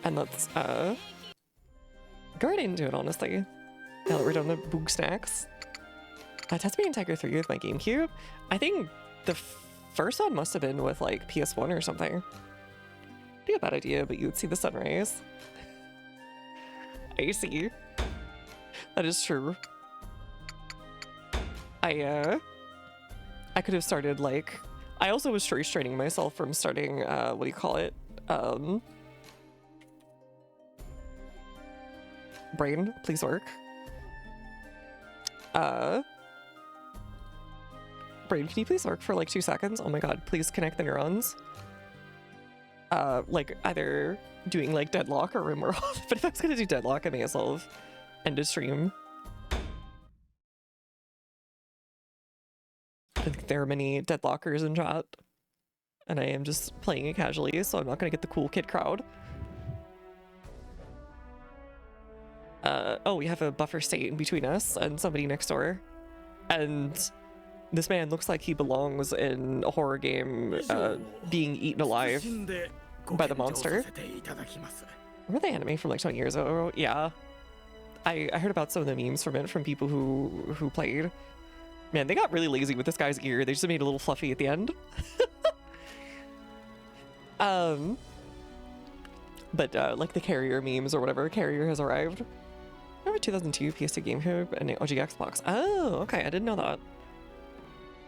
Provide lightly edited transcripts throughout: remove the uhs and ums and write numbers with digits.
And let's go right into it, honestly. Now that we're done with boog snacks. Tasmanian Tiger 3 with my GameCube. I think the first one must have been with like PS1 or something. Be a bad idea, but you would see the sunrise. I see. That is true. I could have started like, I also was restraining myself from starting, what do you call it? Brain, please work. Brain, can you please work for like 2 seconds? Oh my god, please connect the neurons. Like either doing like deadlock or room or off. But if I was gonna do deadlock, I may as well have ended stream. I think there are many deadlockers in chat. And I am just playing it casually, so I'm not gonna get the cool kid crowd. Oh, we have a buffer state in between us and somebody next door. And this man looks like he belongs in a horror game, being eaten alive by the monster. Were they anime from like 20 years ago? Yeah. I heard about some of the memes from it from people who played. Man, they got really lazy with this guy's ear. They just made it a little fluffy at the end. But like the carrier memes or whatever, carrier has arrived. Remember 2002 PS2 GameCube and OG Xbox? Oh, okay, I didn't know that.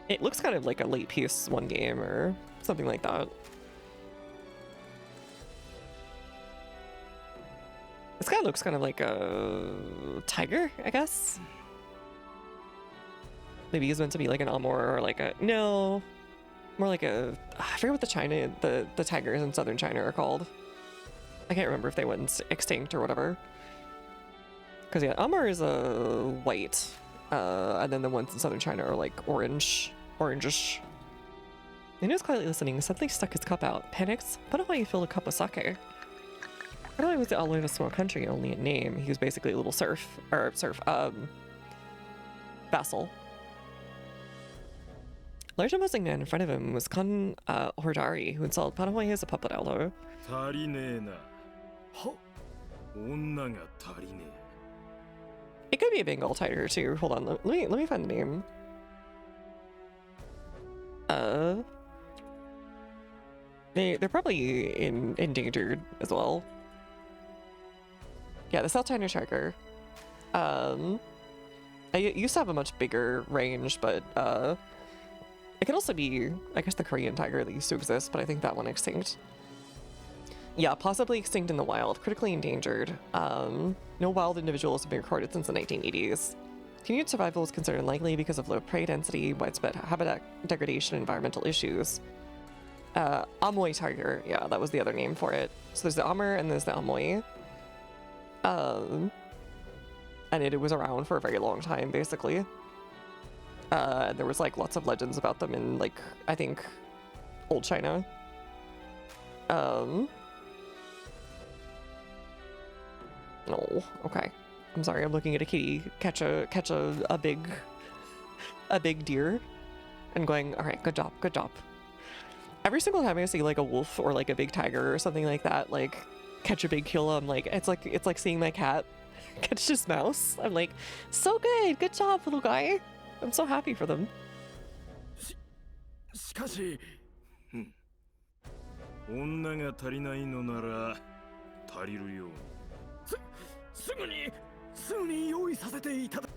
It looks kind of like a late PS1 game or something like that. This guy looks kind of like a tiger, I guess. Maybe he's meant to be like an Amur or like a, no, more like a, I forget what the tigers in southern China are called. I can't remember if they went extinct or whatever. Because yeah, Amur is a white, and then the ones in southern China are like orangish. And he was quietly listening, suddenly stuck his cup out. Panics? But why he filled a cup of sake? Paraguay was the outline of a small country, only in name. He was basically a little vassal. Large imposing man in front of him was Khan Hordari, who installed Paraguay as a puppet elder. It could be a Bengal tiger too. Hold on, let me find the name. They're probably endangered as well. Yeah, the South China tiger. I used to have a much bigger range, but it could also be, I guess, the Korean tiger that used to exist, but I think that one extinct. Yeah, possibly extinct in the wild, critically endangered. No wild individuals have been recorded since the 1980s. Continued survival is considered unlikely because of low prey density, widespread habitat degradation, and environmental issues. Amoy tiger, yeah, that was the other name for it. So there's the Amur and there's the Amoy. And it was around for a very long time, basically. There was like lots of legends about them in like, I think, old China. No, okay. I'm sorry, I'm looking at a kitty catch a big deer and going, all right, good job, good job. Every single time I see like a wolf or like a big tiger or something like that, like catch a big kill, I'm like, it's like seeing my cat catch this mouse. I'm like, so good job, little guy. I'm so happy for them. しかし、女が足りないのなら足りるように。すぐに用意させていただ。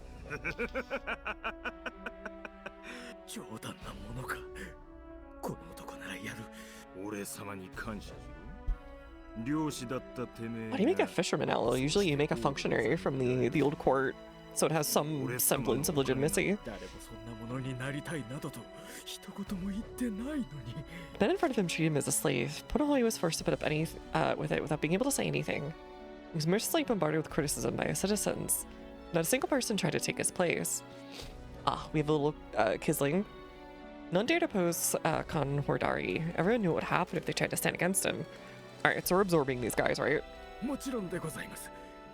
冗談なものか。この男ならやる。俺様に感謝しろ。漁師だったてめえ。 Why do you make a fisherman owl? Usually you make a functionary from the old court, so it has some semblance of legitimacy. The men in front of him treated him as a slave. Punahoe was forced to put up with it without being able to say anything. He was mercilessly bombarded with criticism by his citizens. Not a single person tried to take his place. Ah, we have a little Kisling. None dared oppose Khan Hordari. Everyone knew what would happen if they tried to stand against him. Alright, so we're absorbing these guys, right? もちろんでございます。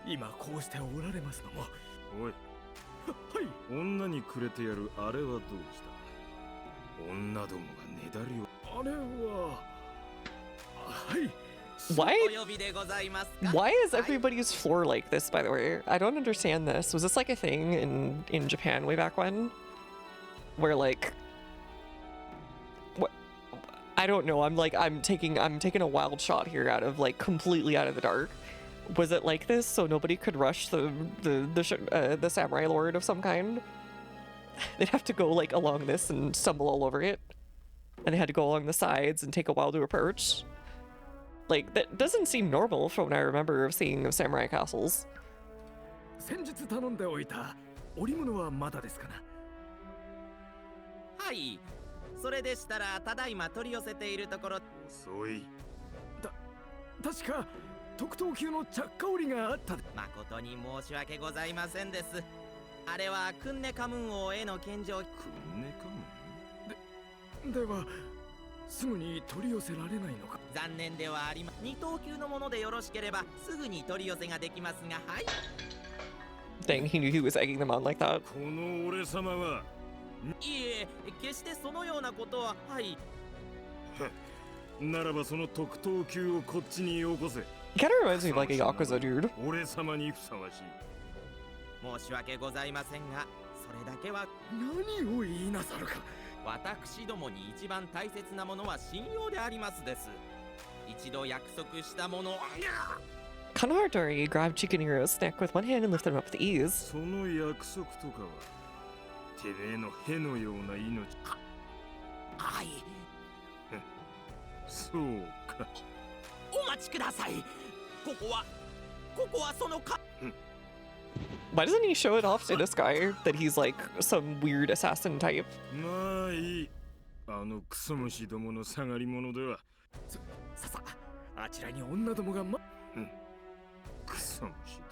今こうしておられますのも。おい。はい。女にくれてやるあれはどうした？女どもがねだりを。あれは。はい。Why is everybody's floor like this, by the way? I don't understand this. Was this like a thing in Japan way back when? Where like what, I don't know. I'm taking a wild shot here out of like completely out of the dark. Was it like this so nobody could rush the samurai lord of some kind? They'd have to go like along this and stumble all over it. And they had to go along the sides and take a while to approach. Like, that doesn't seem normal from what I remember of seeing of samurai castles. 先日頼んでおいた織物はまだですかな。はい。それでしたらただいま取り寄せているところ。遅い。確か特等級の着火織があった。誠に申し訳ございませんです。あれはクンネカムン王への献上。クンネカムン？ではすぐに取り寄せられないのか。残念ではありま。二等級のものでよろしければすぐに取り寄せができますが、はい。Dang, he knew he was egging them on like that. この俺様は。いえ、決してそのようなことは、はい。ならばその特等級をこっちによこせ。He kind of reminds me of like a Yakuza dude. 俺様にふさわしい。申し訳ございませんが、それだけは。何を言いなさるか。私どもに一番大切なものは信用でありますです。一度約束したもの。Kanahardori grabbed Chikaniro's neck with one hand and lifted him up with ease. その約束とかはてめえのへのような命。はい。そうか。お待ちください。ここはそのか。Why doesn't he show it off to this guy that he's like some weird assassin type? まあいい。あのクソ虫どもの下がり者では。さあちらに女どもがクソ虫ども。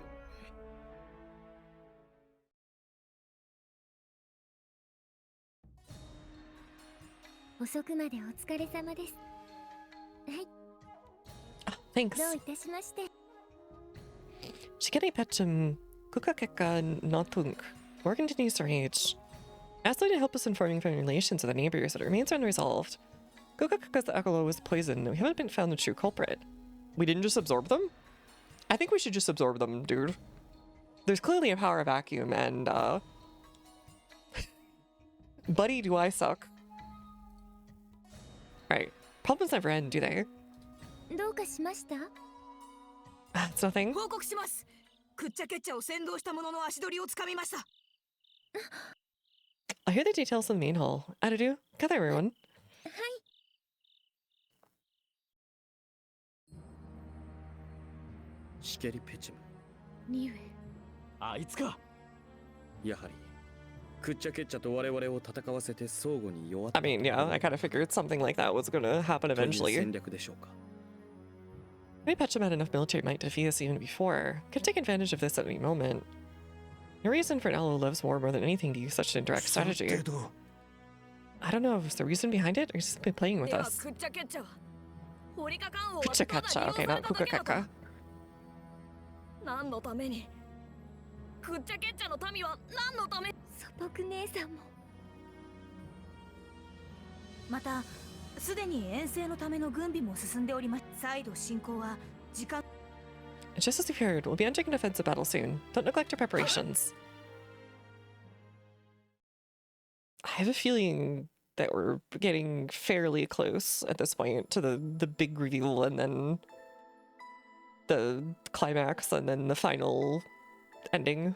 遅くまでお疲れ様です。はい。Thanks. どういたしまして。Shikari Petchum Kukakeka Nothunk. War continues to rage. Asked Lee to help us in forming family relations with the neighbors, but it remains unresolved. Kukakeka's alcohol was poisoned, and we haven't found the true culprit. We didn't just absorb them? I think we should just absorb them, dude. There's clearly a power vacuum, and buddy, do I suck. Right. Problems never end, do they? どうかしました？ It's nothing. 報告します。くっちゃけっちゃを先導した者の足取りをつかみました。I'll hear the details in the main hall. Adadu, gather everyone. はい。シケリペチム。ニュエ。あいつか。やはりくっちゃけっちゃと我々を戦わせて相互に弱った。 I mean, yeah, I kind of figured something like that was gonna happen eventually. 戦略でしょうか。Maybe Petchum had enough military might to defeat us even before. Could take advantage of this at any moment. No reason for an ally who loves war more than anything to use such an indirect strategy. I don't know if it's the reason behind it or he's simply playing with us. Kuchaketcha, okay, not Kukakeka. 何のために？くっちゃけっちゃの民は何のため？素朴姉さんも。また、すでに遠征のための軍備も進んでおります。再度進行は時間。Just as you've heard, we'll be entering an offensive battle soon. Don't neglect your preparations. I have a feeling that we're getting fairly close at this point to the big reveal and then the climax and then the final ending.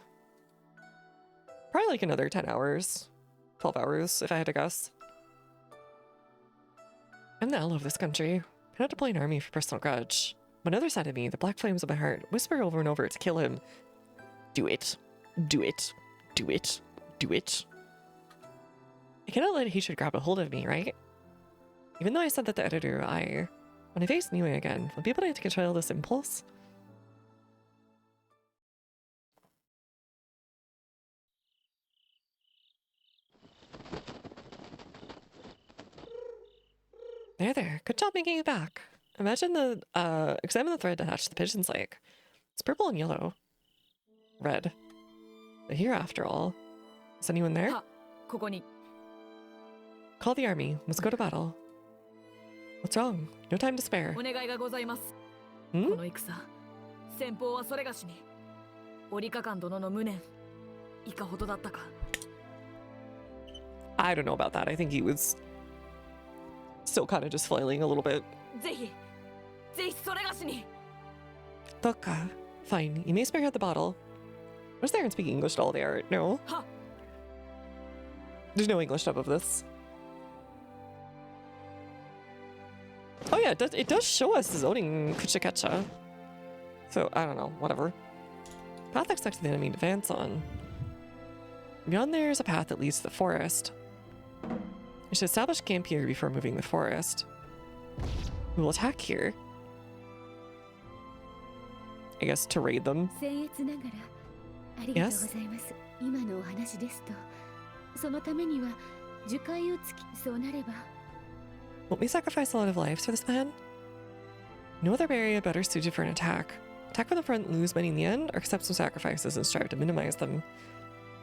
Probably like another 10 hours, 12 hours if I had to guess. I'm the ally of this country. I not deploy an army for personal grudge. But another side of me, the black flames of my heart, whisper over and over to kill him. Do it. Do it. Do it. Do it. I cannot let hatred grab a hold of me, right? Even though I said that to the editor, when I face Niue again, will be able to control this impulse? There. Good job making it back. Imagine examine the thread attached to the pigeon's leg. It's purple and yellow. Red. But here, after all. Is anyone there? Call the army. Let's go to battle. What's wrong? No time to spare. Hmm? この戦、先方はそれがしに。折下官殿の無念、いかほどだったか。I don't know about that. I think he was still kind of just flailing a little bit. ぜひそれがしに。 Toka. Fine. You may spearhead the bottle. Was there and speak English at all there? No. Huh. There's no English dub of this. Oh yeah, it does show us zoning Kuchikecha. So, I don't know, whatever. Path expects the enemy to advance on. Beyond there is a path that leads to the forest. We should establish camp here before moving the forest. We will attack here. I guess to raid them. 僭越ながらありがとうございます。今のお話ですと、そのためには樹海を突き、そうなれば。Won't we sacrifice a lot of lives for this plan? No other area better suited for an attack. Attack from the front, lose many in the end, or accept some sacrifices and strive to minimize them.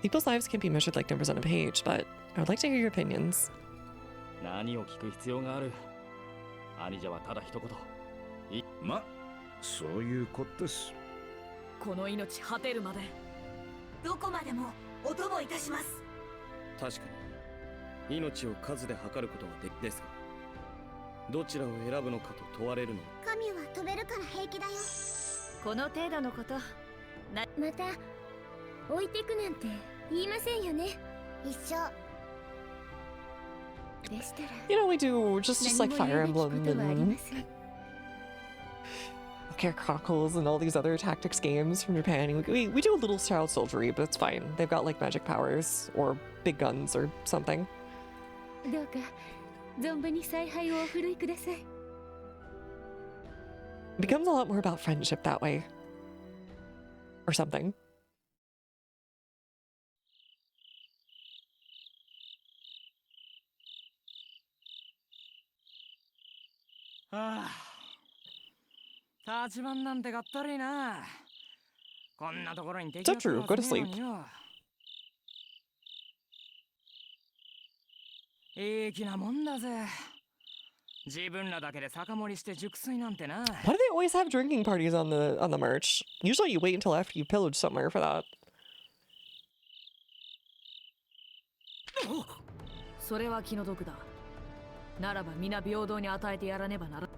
People's lives can't be measured like numbers on a page, but I would like to hear your opinions. 何を聞く必要がある。兄者はただ一言。ま、そういうことです。この命果てるまで、どこまでもお供いたします。確かに命を数で測ることはですが、どちらを選ぶのかと問われるの。神は飛べるから平気だよ。この程度のこと、また置いてくなんて言いませんよね。一緒。でしたら。You know, we do just like Fire Emblem 何も言うべきことはありま and せん。Care Chronicles and all these other tactics games from Japan. We do a little child soldiery, but it's fine. They've got like magic powers or big guns or something. どうか存分に采配をお振るいください。It becomes a lot more about friendship that way. Or something. はあ、立ち番なんてがったりな。こんなところに敵 It's true. Go to sleep. いい気なもんだぜ。自分らだけで酒盛りして熟睡なんてな。 Why do they always have drinking parties on the march? Usually you wait until after you pillage somewhere for that. それは気の毒だ。ならば皆平等に与えてやらねばなら。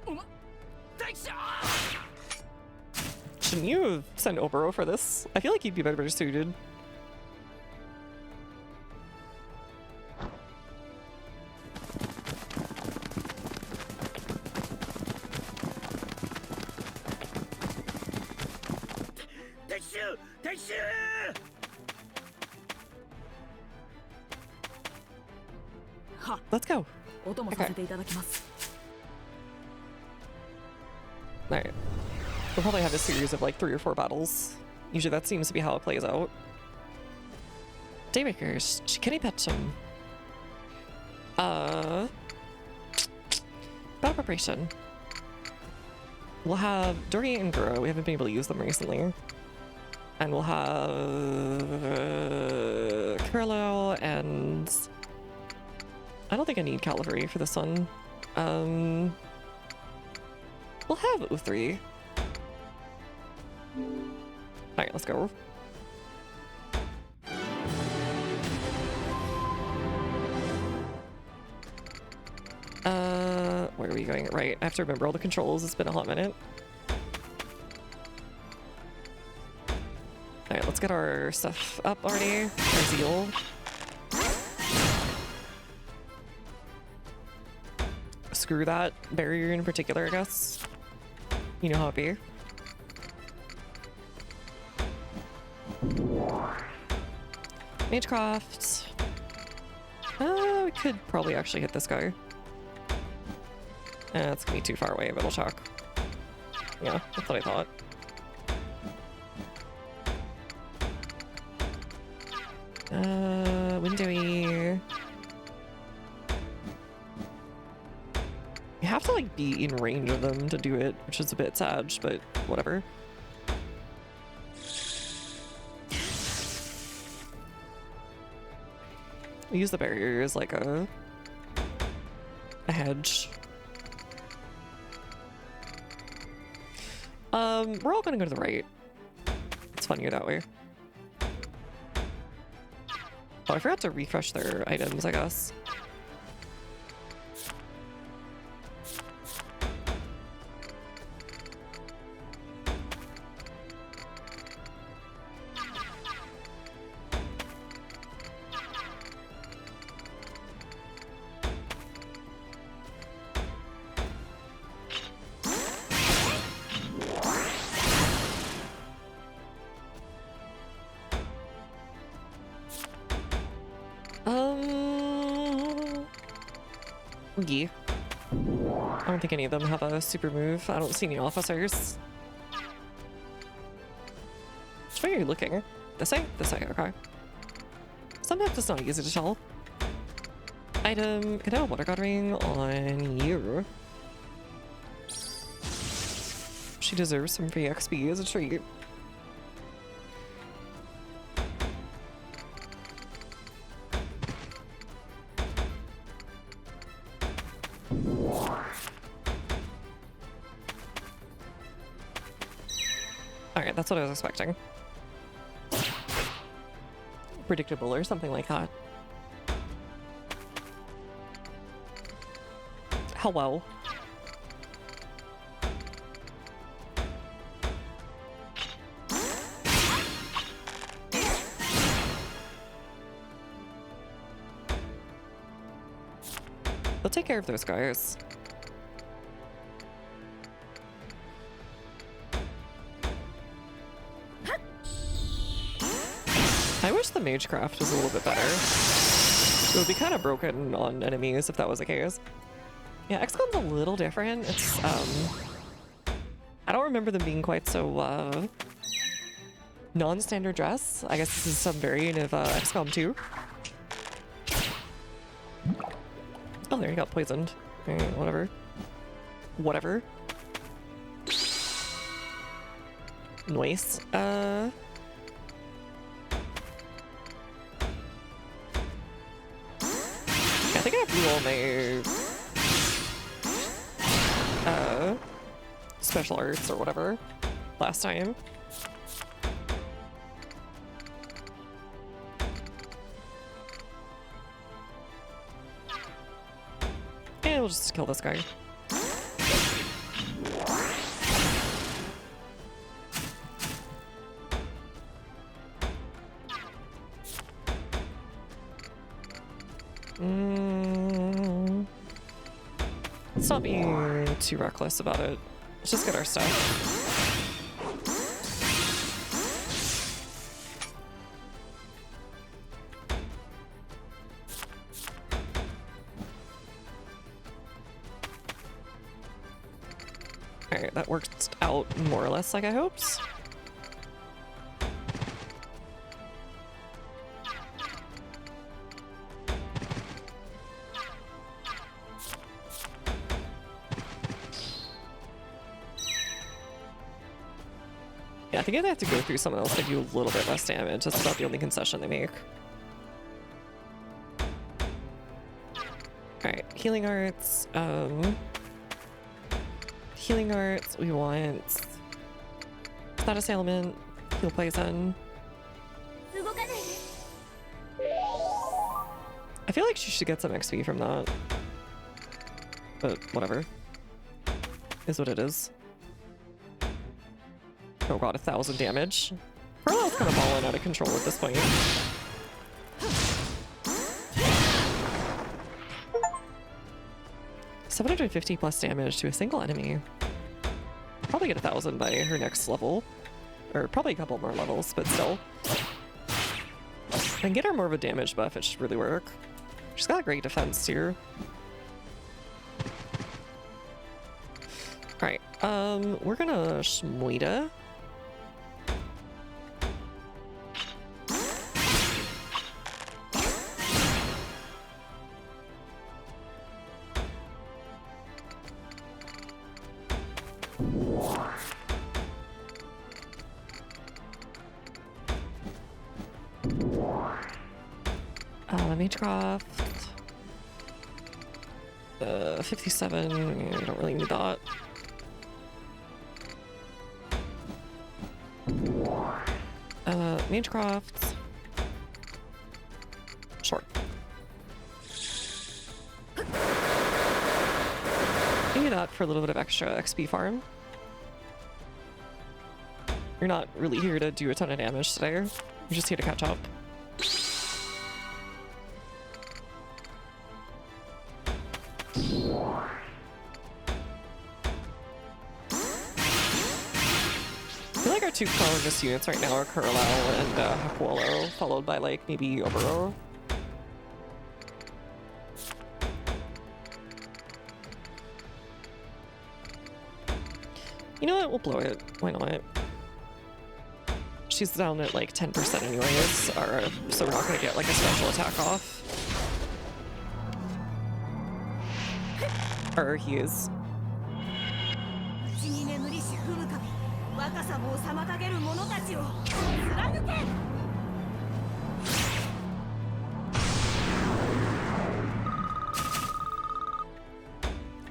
お前、大将。 Shouldn't you send Obero for this? I feel like he'd be better suited. Let's go. お供させていただきます。 Alright. We'll probably have a series of like 3 or 4 battles. Usually that seems to be how it plays out. Daymakers, Shikini Petchum. Battle preparation. We'll have Dory and Guro. We haven't been able to use them recently. And we'll have Carlo and I don't think I need Cavalry for this one. We'll have U3. Alright, let's go. Where are we going? Right, I have to remember all the controls. It's been a hot minute. Alright, let's get our stuff up already. Our zeal. Screw that barrier in particular, I guess. You know how it be. Magecraft. We could probably actually hit this guy. It's gonna be too far away, but I'll check. Yeah, that's what I thought. Windowy. You have to like be in range of them to do it, which is a bit sad, but whatever. We use the barrier as like a hedge. We're all gonna go to the right. It's funnier that way. Oh, I forgot to refresh their items, I guess. Yeah. I don't think any of them have a super move. I don't see any officers. Which way are you looking? This way? This way, okay. Sometimes it's not easy to tell. Item, can I have a water god ring on you? She deserves some free XP as a treat. Alright, that's what I was expecting. Predictable or something like that. Hello. They'll take care of those guys. I wish the magecraft was a little bit better. It would be kind of broken on enemies if that was the case. Yeah, XCOM's a little different. It's, I don't remember them being quite so, non-standard dress. I guess this is some variant of, XCOM 2. Oh, there, he got poisoned. Alright, whatever. Whatever. Nice. I think I blew all my special arts or whatever last time. And we'll just kill this guy. Let's not be too reckless about it. Let's just get our stuff. Alright, that worked out more or less like I hoped. Yeah, I think I have to go through someone else to do a little bit less damage. That's about the only concession they make. Alright, healing arts. Healing arts, we want status ailment, heal poison. I feel like she should get some XP from that. But whatever. Is what it is. Oh god, 1,000 damage. Carlisle's kind of balling out of control at this point. $750 plus damage to a single enemy. Probably get 1,000 by her next level. Or probably a couple more levels, but still. I can get her more of a damage buff, it should really work. She's got a great defense here. Alright, we're gonna Shmoida. Magecraft. 57, I don't really need that. Mage crafts. Sure. Maybe that for a little bit of extra XP farm. You're not really here to do a ton of damage today. You're just here to catch up. I feel like our two strongest units right now are Kurlau and Hakuolo, followed by like maybe Obero. You know what? We'll blow it. Why not? She's down at like 10% anyways, so we're not gonna get like a special attack off. Or he is. 内に眠りし踏む神、若さも妨げる者たちを貫け。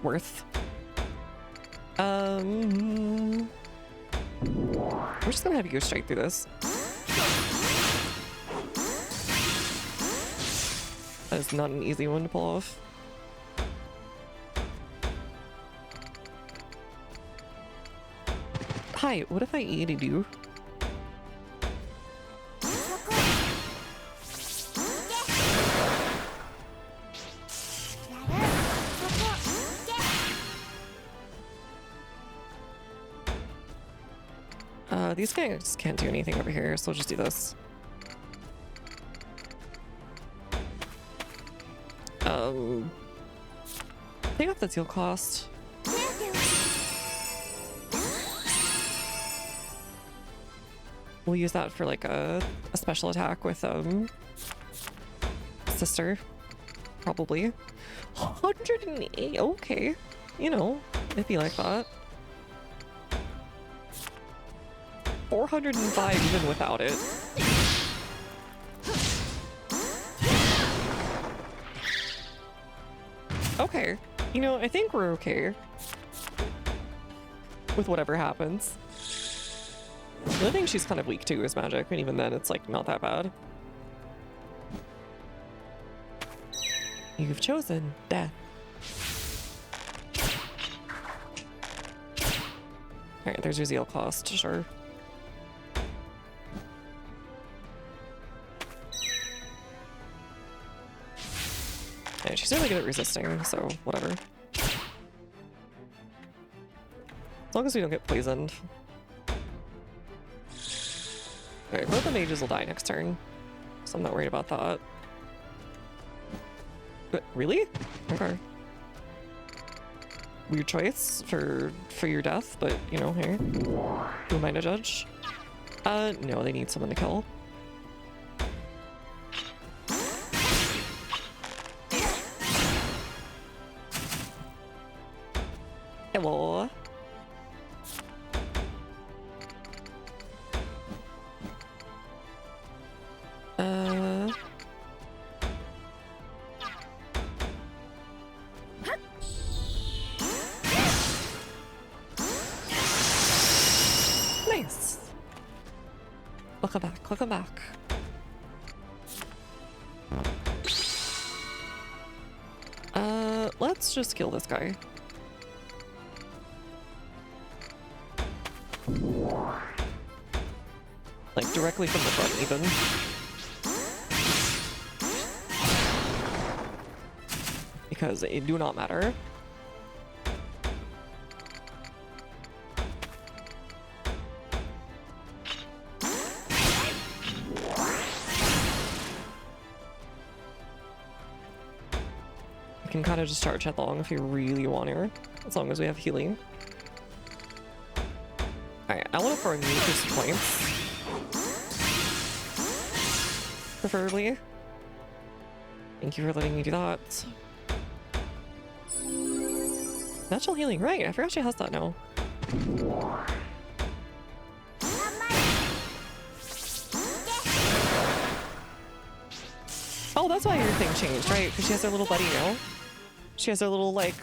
Worth. We're just gonna have you go straight through this. That is not an easy one to pull off. Hi, what if I aided you? These guys can't do anything over here, so we'll just do this. Take off the deal cost. We'll use that for like a special attack with sister, probably. 108, okay. You know, it'd be like that. 405 even without it. Okay, you know, I think we're okay with whatever happens. The other thing she's kind of weak to is magic, and even then it's like not that bad. You've chosen death. Alright, there's your zeal cost, sure. Yeah, she's really good at resisting, so whatever. As long as we don't get poisoned. Alright, both the mages will die next turn, so I'm not worried about that. But really? Okay. Weird choice for your death, but you know, hey, who am I to judge? No, they need someone to kill. Hello. Nice. Welcome back, welcome back. Let's just kill this guy. Like directly from the front even. Because it do not matter. You can kind of just charge headlong if you really want to, as long as we have healing. Alright, I want to farm you for some points. Preferably. Thank you for letting me do that. Natural healing, right? I forgot she has that now. Oh, that's why your thing changed, right? Because she has her little buddy now. She has her little, like,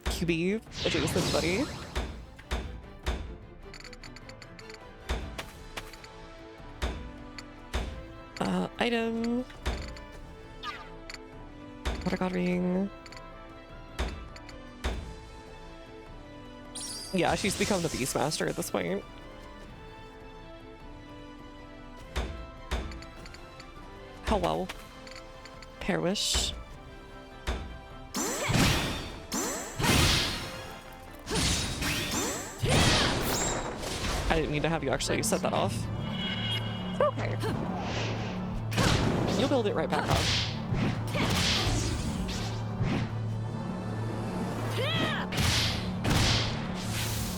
QB adjacent buddy. Item. Water god ring. Yeah, she's become the Beastmaster at this point. Hello. Perish. I didn't mean to have you actually set that off. It's okay. You'll build it right back up.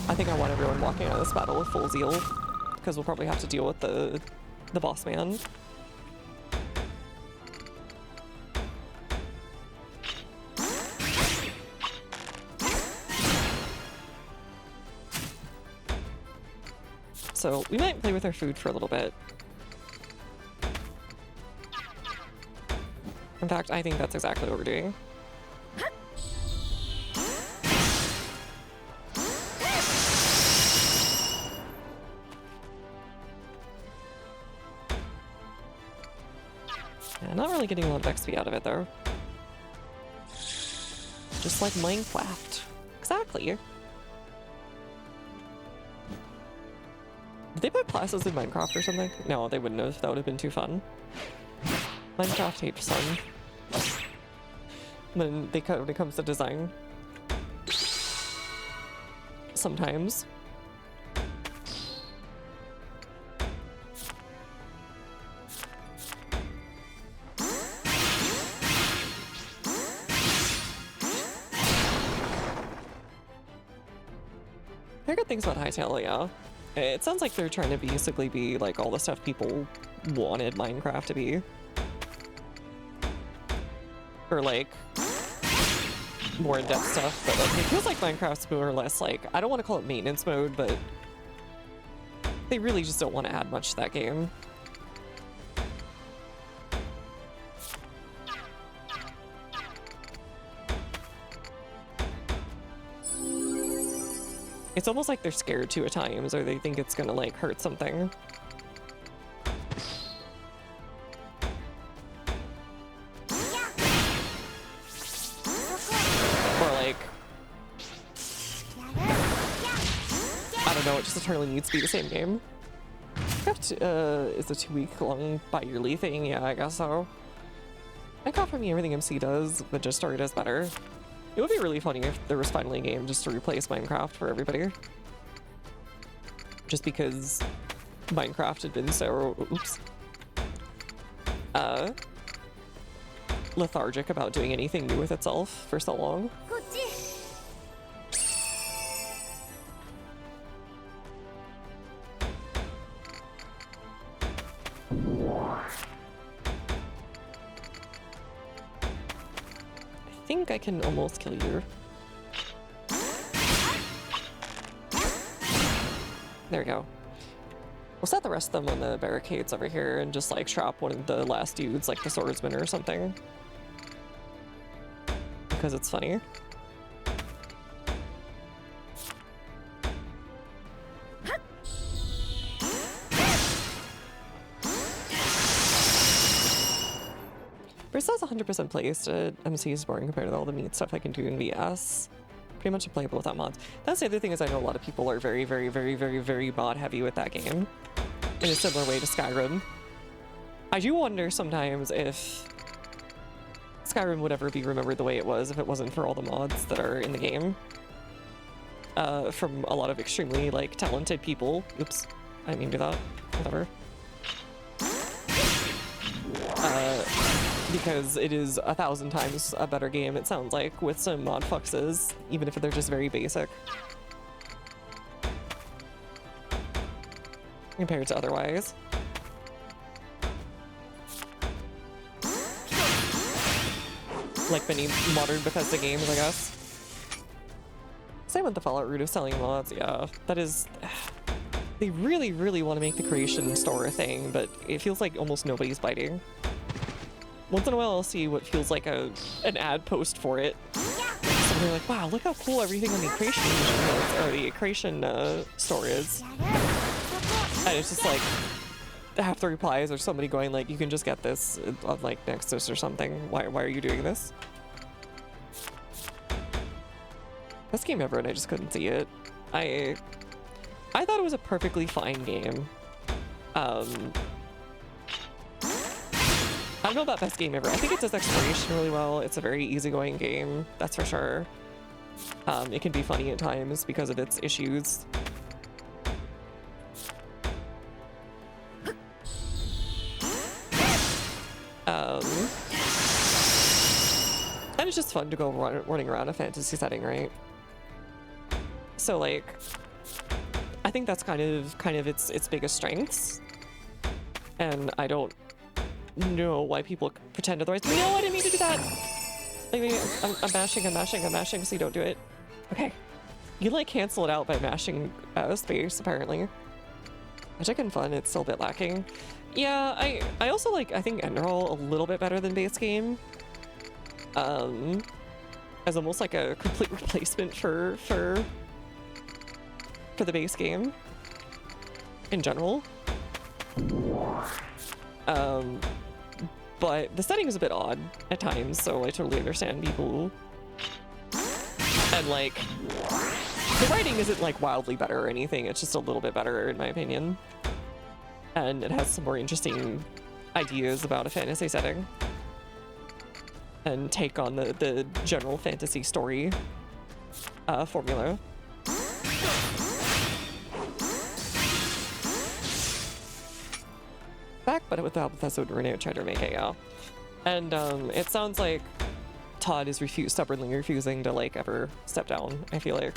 I think I want everyone walking out of this battle with full zeal, because we'll probably have to deal with the boss man. So we might play with our food for a little bit. In fact, I think that's exactly what we're doing. Yeah, not really getting a lot of XP out of it though. Just like Minecraft. Exactly. Did they put classes in Minecraft or something? No, they wouldn't have. That would have been too fun. Minecraft hates fun. When it comes to design. Sometimes. I heard good things about Hytale, yeah. It sounds like they're trying to basically be like all the stuff people wanted Minecraft to be. Or like more in-depth stuff, but like it feels like Minecraft's more or less like, I don't want to call it maintenance mode, but they really just don't want to add much to that game. It's almost like they're scared too at times, or they think it's gonna like hurt something. Or like, I don't know, it just eternally needs to be the same game. Minecraft is a 2-week-long bi-yearly thing, yeah, I guess so. Minecraft for me, everything MC does, but just story does better. It would be really funny if there was finally a game just to replace Minecraft for everybody. Just because Minecraft had been so, lethargic about doing anything new with itself for so long. I think I can almost kill you. There we go. We'll set the rest of them on the barricades over here and just like trap one of the last dudes, like the swordsman or something. Because it's funny. Brista's 100% placed at MC is boring compared to all the meat stuff I can do in VS. Pretty much unplayable without mods. That's the other thing, is I know a lot of people are very, very, very, very, very mod heavy with that game. In a similar way to Skyrim. I do wonder sometimes if Skyrim would ever be remembered the way it was if it wasn't for all the mods that are in the game. From a lot of extremely like talented people. Oops, I didn't mean to do that. Whatever. Because it is 1,000 times a better game, it sounds like, with some mod fluxes, even if they're just very basic. Compared to otherwise. Like many modern Bethesda games, I guess. Same with the Fallout route of selling mods, yeah. That is... They really, really want to make the creation store a thing, but it feels like almost nobody's biting. Once in a while I'll see what feels like an ad post for it. So they're like, wow, look how cool everything on the creation is, or the creation store is. And it's just like, half the replies are somebody going like, you can just get this on like Nexus or something. Why are you doing this? Best game ever, and I just couldn't see it. I thought it was a perfectly fine game. I don't know about best game ever. I think it does exploration really well. It's a very easygoing game, that's for sure. It can be funny at times because of its issues. And it's just fun to go running around a fantasy setting, right? So like, I think that's kind of its biggest strengths. And I don't know why people pretend otherwise. No, I didn't mean to do that. Like, I'm mashing, so you don't do it. Okay. You can like cancel it out by mashing space, apparently. Which I can fun, it's still a bit lacking. Yeah, I also like, I think Enderall a little bit better than base game. As almost like a complete replacement for the base game in general. But the setting is a bit odd at times, so I totally understand people. And like, the writing isn't like wildly better or anything, it's just a little bit better in my opinion. And it has some more interesting ideas about a fantasy setting. And take on the general fantasy story formula. Back, but without Bethesda would Renee tried to remake it, yeah. And it sounds like Todd is stubbornly refusing to like ever step down, I feel like.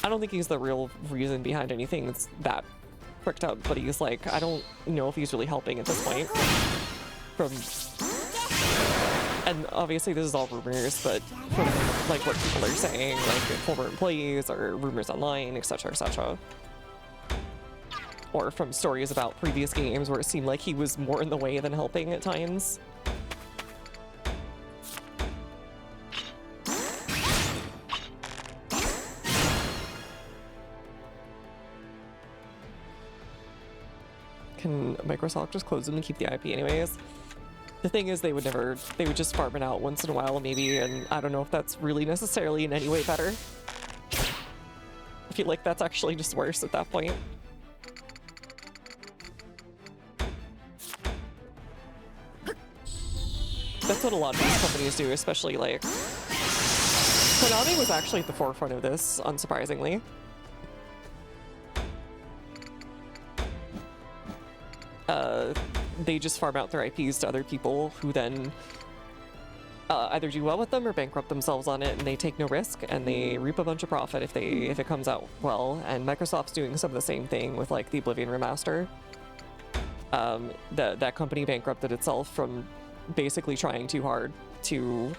I don't think he's the real reason behind anything that's that fricked up, but he's like, I don't know if he's really helping at this point. And obviously this is all rumors, but from like what people are saying, like former employees or rumors online, etc., etc. Or from stories about previous games where it seemed like he was more in the way than helping at times. Can Microsoft just close them and keep the IP anyways? The thing is, they would just farm it out once in a while maybe, and I don't know if that's really necessarily in any way better. I feel like that's actually just worse at that point. That's what a lot of these companies do, especially like... Konami was actually at the forefront of this, unsurprisingly. They just farm out their IPs to other people who then either do well with them or bankrupt themselves on it, and they take no risk and they reap a bunch of profit if it comes out well. And Microsoft's doing some of the same thing with like the Oblivion remaster. That company bankrupted itself from basically trying too hard to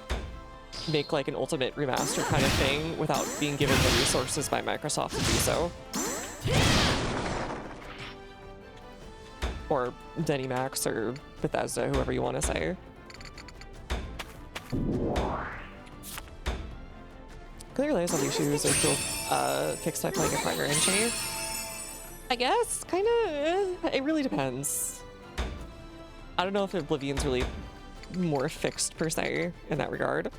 make like an ultimate remaster kind of thing without being given the resources by Microsoft to do so. Or ZeniMax or Bethesda, whoever you want to say. Clear realize all the issues are still fixed by playing a primary entry. I guess, kind of. It really depends. I don't know if Oblivion's really more fixed per se in that regard.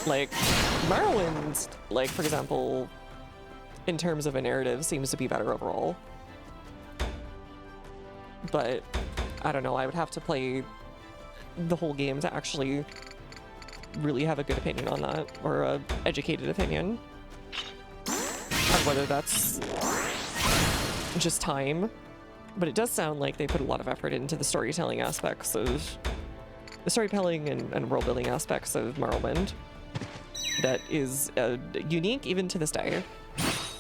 Like, Morrowind, like, for example, in terms of a narrative, seems to be better overall. But, I don't know, I would have to play the whole game to actually really have a good opinion on that, or a educated opinion. On whether that's just time. But it does sound like they put a lot of effort into the storytelling aspects of... the storytelling and world-building aspects of Morrowind. That is unique even to this day.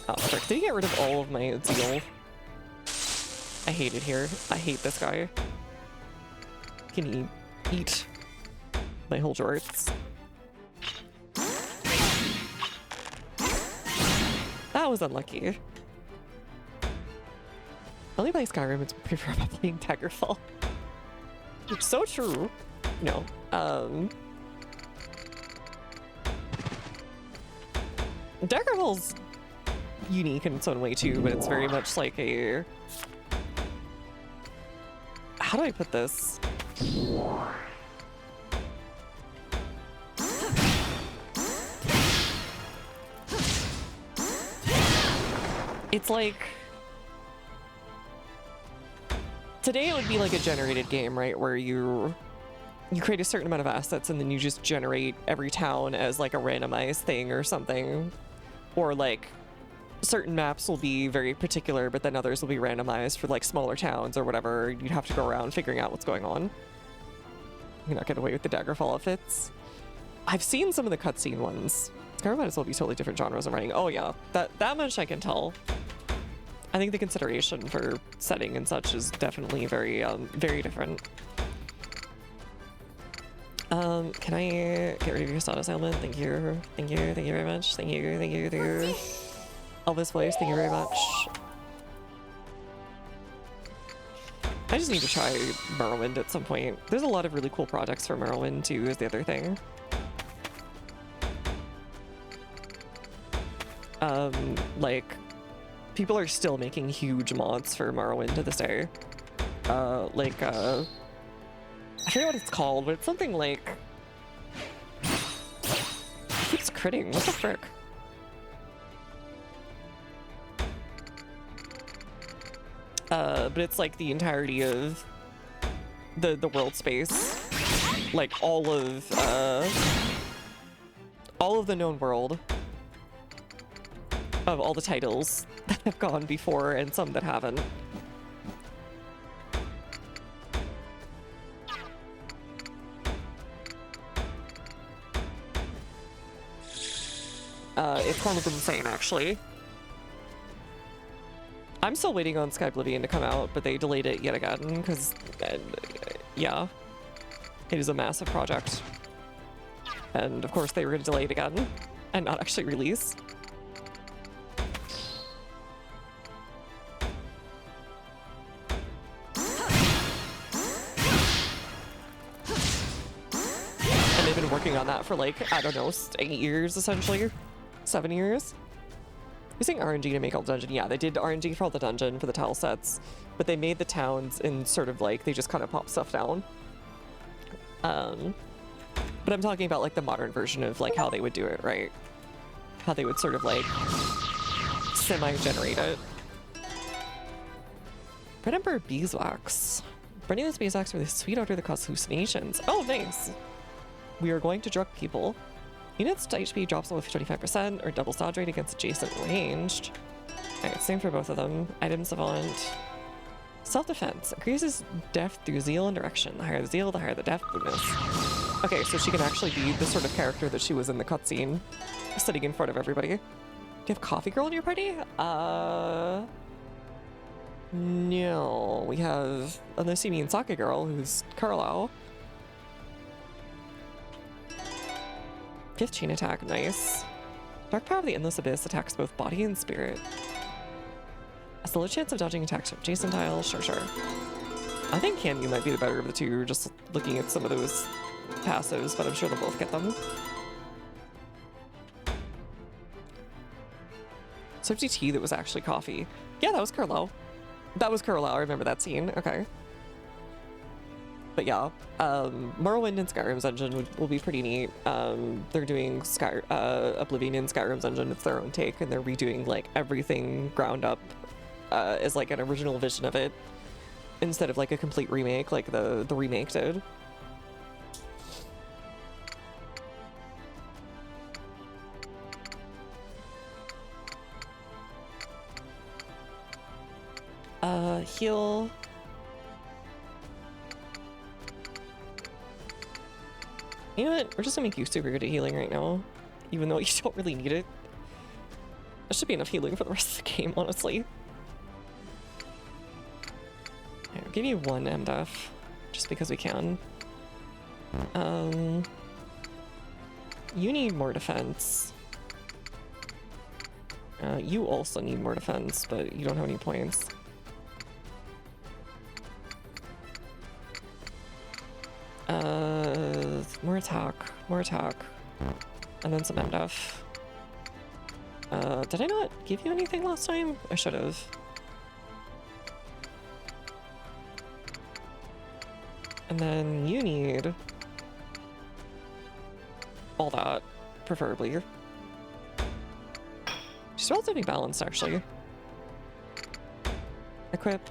Oh, frick. Did he get rid of all of my zeal? I hate it here. I hate this guy. Can he eat my whole jorts? That was unlucky. I only play Skyrim, it's prefer about playing Daggerfall. It's so true. No. Daggerfall's unique in its own way too, but it's very much like a... How do I put this? It's like... Today it would be like a generated game, right? Where you create a certain amount of assets and then you just generate every town as like a randomized thing or something. Or like certain maps will be very particular, but then others will be randomized for like smaller towns or whatever. You'd have to go around figuring out what's going on. You're not getting away with the Daggerfall outfits. I've seen some of the cutscene ones. Skyrim might as well be totally different genres of writing. Oh yeah, that much I can tell. I think the consideration for setting and such is definitely very, very different. Can I get rid of your status ailment? Thank you. Thank you. Thank you very much. Thank you. Thank you. Thank you. Elvis voice, thank you very much. I just need to try Morrowind at some point. There's a lot of really cool projects for Morrowind too, is the other thing. Like, people are still making huge mods for Morrowind to this day. I forget what it's called, but it's something like... It keeps critting, what the frick? But it's like the entirety of the world space. Like all of the known world. Of all the titles that have gone before and some that haven't. It's kind of insane, actually. I'm still waiting on Sky Oblivion to come out, but they delayed it yet again, because, yeah. It is a massive project. And, of course, they were going to delay it again, and not actually release. And they've been working on that for, like, I don't know, 8 years, essentially. 7 years. Using RNG to make all the dungeon. Yeah, they did RNG for all the dungeon, for the tile sets, but they made the towns in sort of like, they just kind of pop stuff down. But I'm talking about like the modern version of like how they would do it, right? How they would sort of like semi-generate it. Red Emperor Beeswax. Burning this beeswax with a sweet odor that causes hallucinations. Oh, nice. We are going to drug people. Units to HP drops with 25% or double dodge rate against adjacent ranged. Alright, same for both of them. Item Savant. Self-defense. Increases depth through zeal and direction. The higher the zeal, the higher the depth bonus. Okay, so she can actually be the sort of character that she was in the cutscene, sitting in front of everybody. Do you have Coffee Girl in your party? No. We have, unless you mean Sake Girl, who's Carlisle. 5th chain attack, nice. Dark Power of the Endless Abyss attacks both body and spirit. Has a low chance of dodging attacks from adjacent tiles, sure. I think Candy might be the better of the two, just looking at some of those passives, but I'm sure they'll both get them. So tea that was actually coffee. Yeah, that was Carlisle. That was Carlisle, I remember that scene, okay. But yeah, Morrowind and Skyrim's engine will be pretty neat. They're doing Oblivion and Skyrim's engine. It's their own take, and they're redoing like everything ground up as like an original vision of it, instead of like a complete remake like the remake did. Heal. You know what? We're just gonna make you super good at healing right now, even though you don't really need it. That should be enough healing for the rest of the game, honestly. I'll give you 1 MDF, just because we can. You need more defense. You also need more defense, but you don't have any points. More attack, and then some MDF. Did I not give you anything last time? I should have. And then you need all that, preferably. She's relatively balanced, actually. Equip.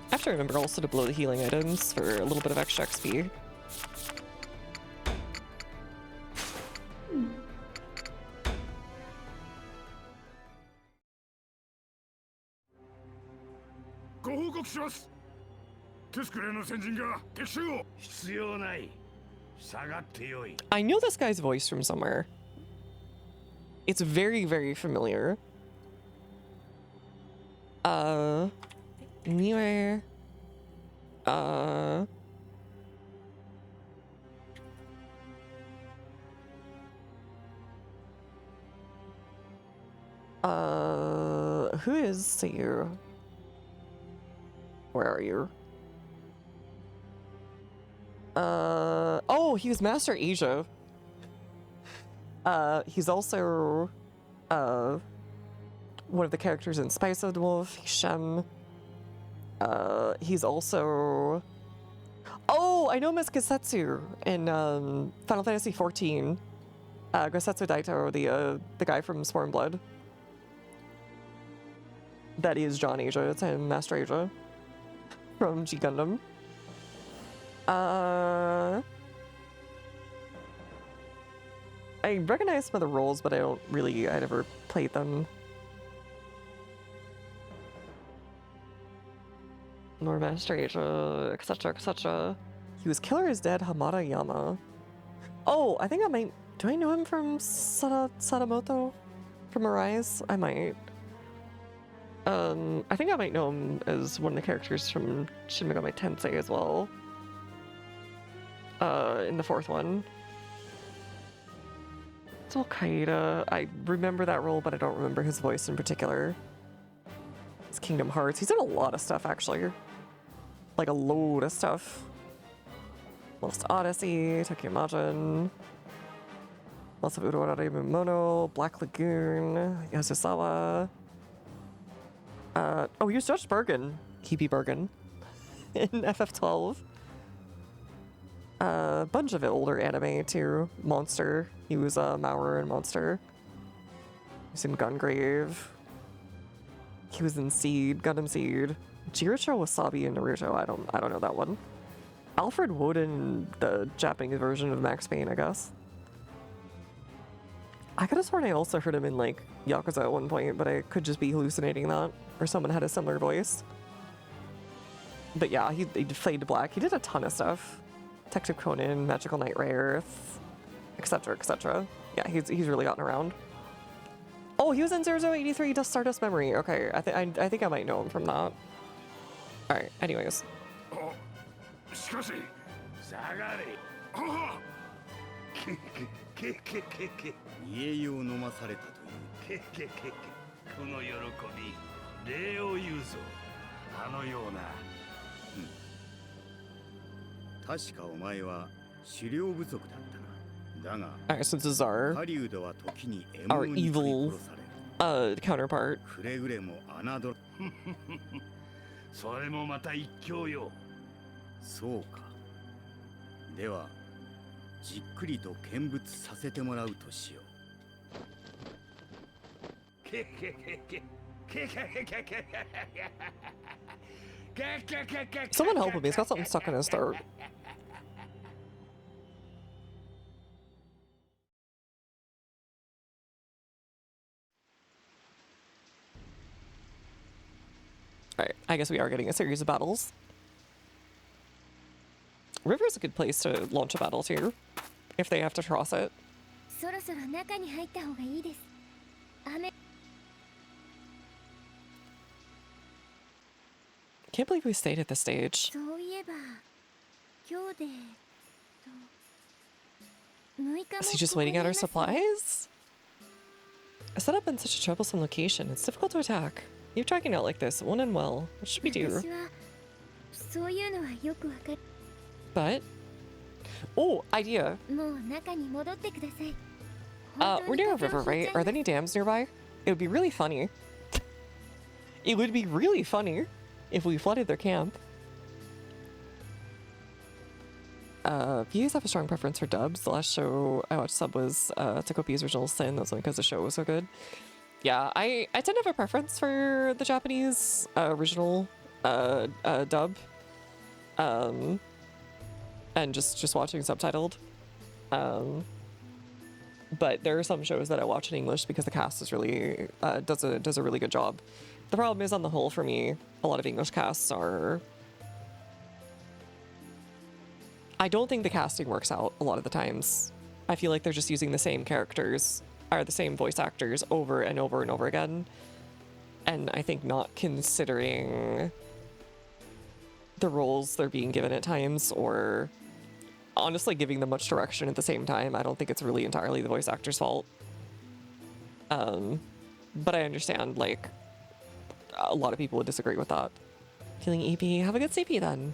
I have to remember also to blow the healing items for a little bit of extra XP. I know this guy's voice from somewhere. It's very, very familiar. Anyway. Who is you? Where are you? Oh, he was Master Asia. He's also, one of the characters in Spice of the Wolf, Shem. He's also... Oh, I know him as Gesetsu in, Final Fantasy XIV. Gesetsu Daito, the guy from Swarmblood. That is John Asia. It's him, Master Asia. From G Gundam. I recognize some of the roles, but I never played them. Nor Master Asia, etc., etc. He was Killer is Dead Hamada Yama. Oh, I think I might... Do I know him from Sadamoto? From Arise? I might. I think I might know him as one of the characters from Shin Megami Tensei as well. In the fourth one. It's Al-Qaeda. I remember that role, but I don't remember his voice in particular. It's Kingdom Hearts. He's done a lot of stuff, actually. Like a load of stuff. Lost Odyssey, Tokyo Majin. Lots of Utawarerumono, Black Lagoon, Yasusawa. Oh, he was Judge Bergen. Kibi Bergen. In FF12. A bunch of older anime too. Monster. He was Maurer in Monster. He was in Gungrave. He was in Seed, Gundam Seed. Jiricho Wasabi in Naruto. I don't know that one. Alfred Woden, the Japanese version of Max Payne, I guess. I could have sworn I also heard him in like Yakuza at one point, but I could just be hallucinating that, or someone had a similar voice. But yeah, he faded black. He did a ton of stuff. Detective Conan, Magical Knight Rayearth, etc., etc. Yeah, he's really gotten around. Oh, he was in 0083 Dust Stardust Memory. Okay, I think I might know him from that. All right. Anyways. Alright, so this is our evil counterpart. それもまた一興よ。そうか。では、じっくりと見物させてもらうとしよう。Someone help him, he's got something stuck in his throat. Alright, I guess we are getting a series of battles. River is a good place to launch a battle too, if they have to cross it. Can't believe we stayed at this stage. Is he just waiting out our supplies? I set up in such a troublesome location. It's difficult to attack. You're tracking out like this. It won't end well. What should we do? But Oh, idea. もう中に戻ってください。 We're near a river, right? Are there any dams nearby? It would be really funny. It would be really funny if we flooded their camp. Viewers have a strong preference for dubs. The last show I watched sub was Takopi's Original Sin. That was only because the show was so good. Yeah, I tend to have a preference for the Japanese original dub. And just watching subtitled. But there are some shows that I watch in English because the cast is really does a really good job. The problem is, on the whole, for me, a lot of English casts are. I don't think the casting works out a lot of the times. I feel like they're just using the same characters or the same voice actors over and over and over again, and I think not considering the roles they're being given at times, or honestly giving them much direction at the same time. I don't think it's really entirely the voice actor's fault. But I understand, like, a lot of people would disagree with that. Feeling EP? Have a good CP then.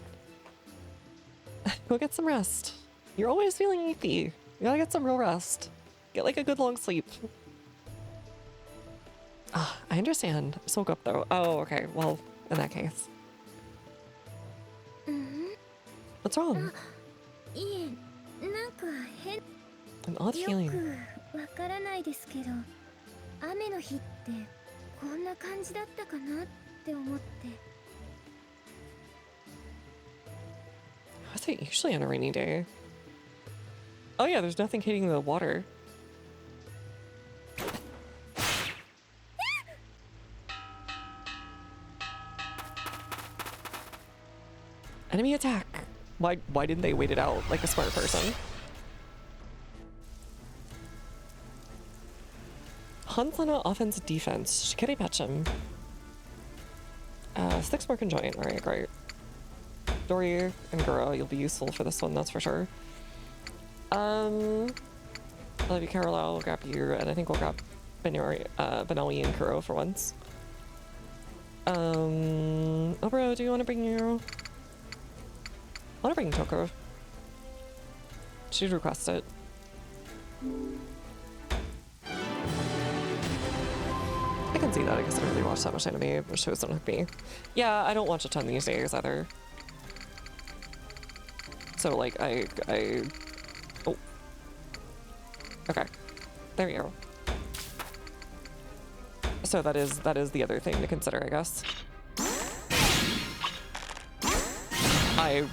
Go get some rest. You're always feeling EP. You gotta get some real rest. Get like a good long sleep. I understand. Just woke up though. Oh, okay. Well, in that case. What's wrong? いえ、なんか変。 An odd よ feeling. くわからないですけど、雨の日ってこんな感じだったかなって思って。 How's it usually on a rainy day? Oh yeah, there's nothing hitting the water. Enemy attack! Why didn't they wait it out like a smart person? Hansana offense defense. Shikari Pechem. 6 more conjoint. Alright, great. Dory and Gura, you'll be useful for this one, that's for sure. I'll have you Carolao, we'll grab you, and I think we'll grab Benelli and Kuro for once. Obro, do you want to bring your... I want to bring Toko. She'd request it. I can see that, I guess I don't really watch that much anime, but shows don't hook me. Yeah, I don't watch a ton these days either. So like I oh. Okay. There you go. So that is the other thing to consider, I guess. I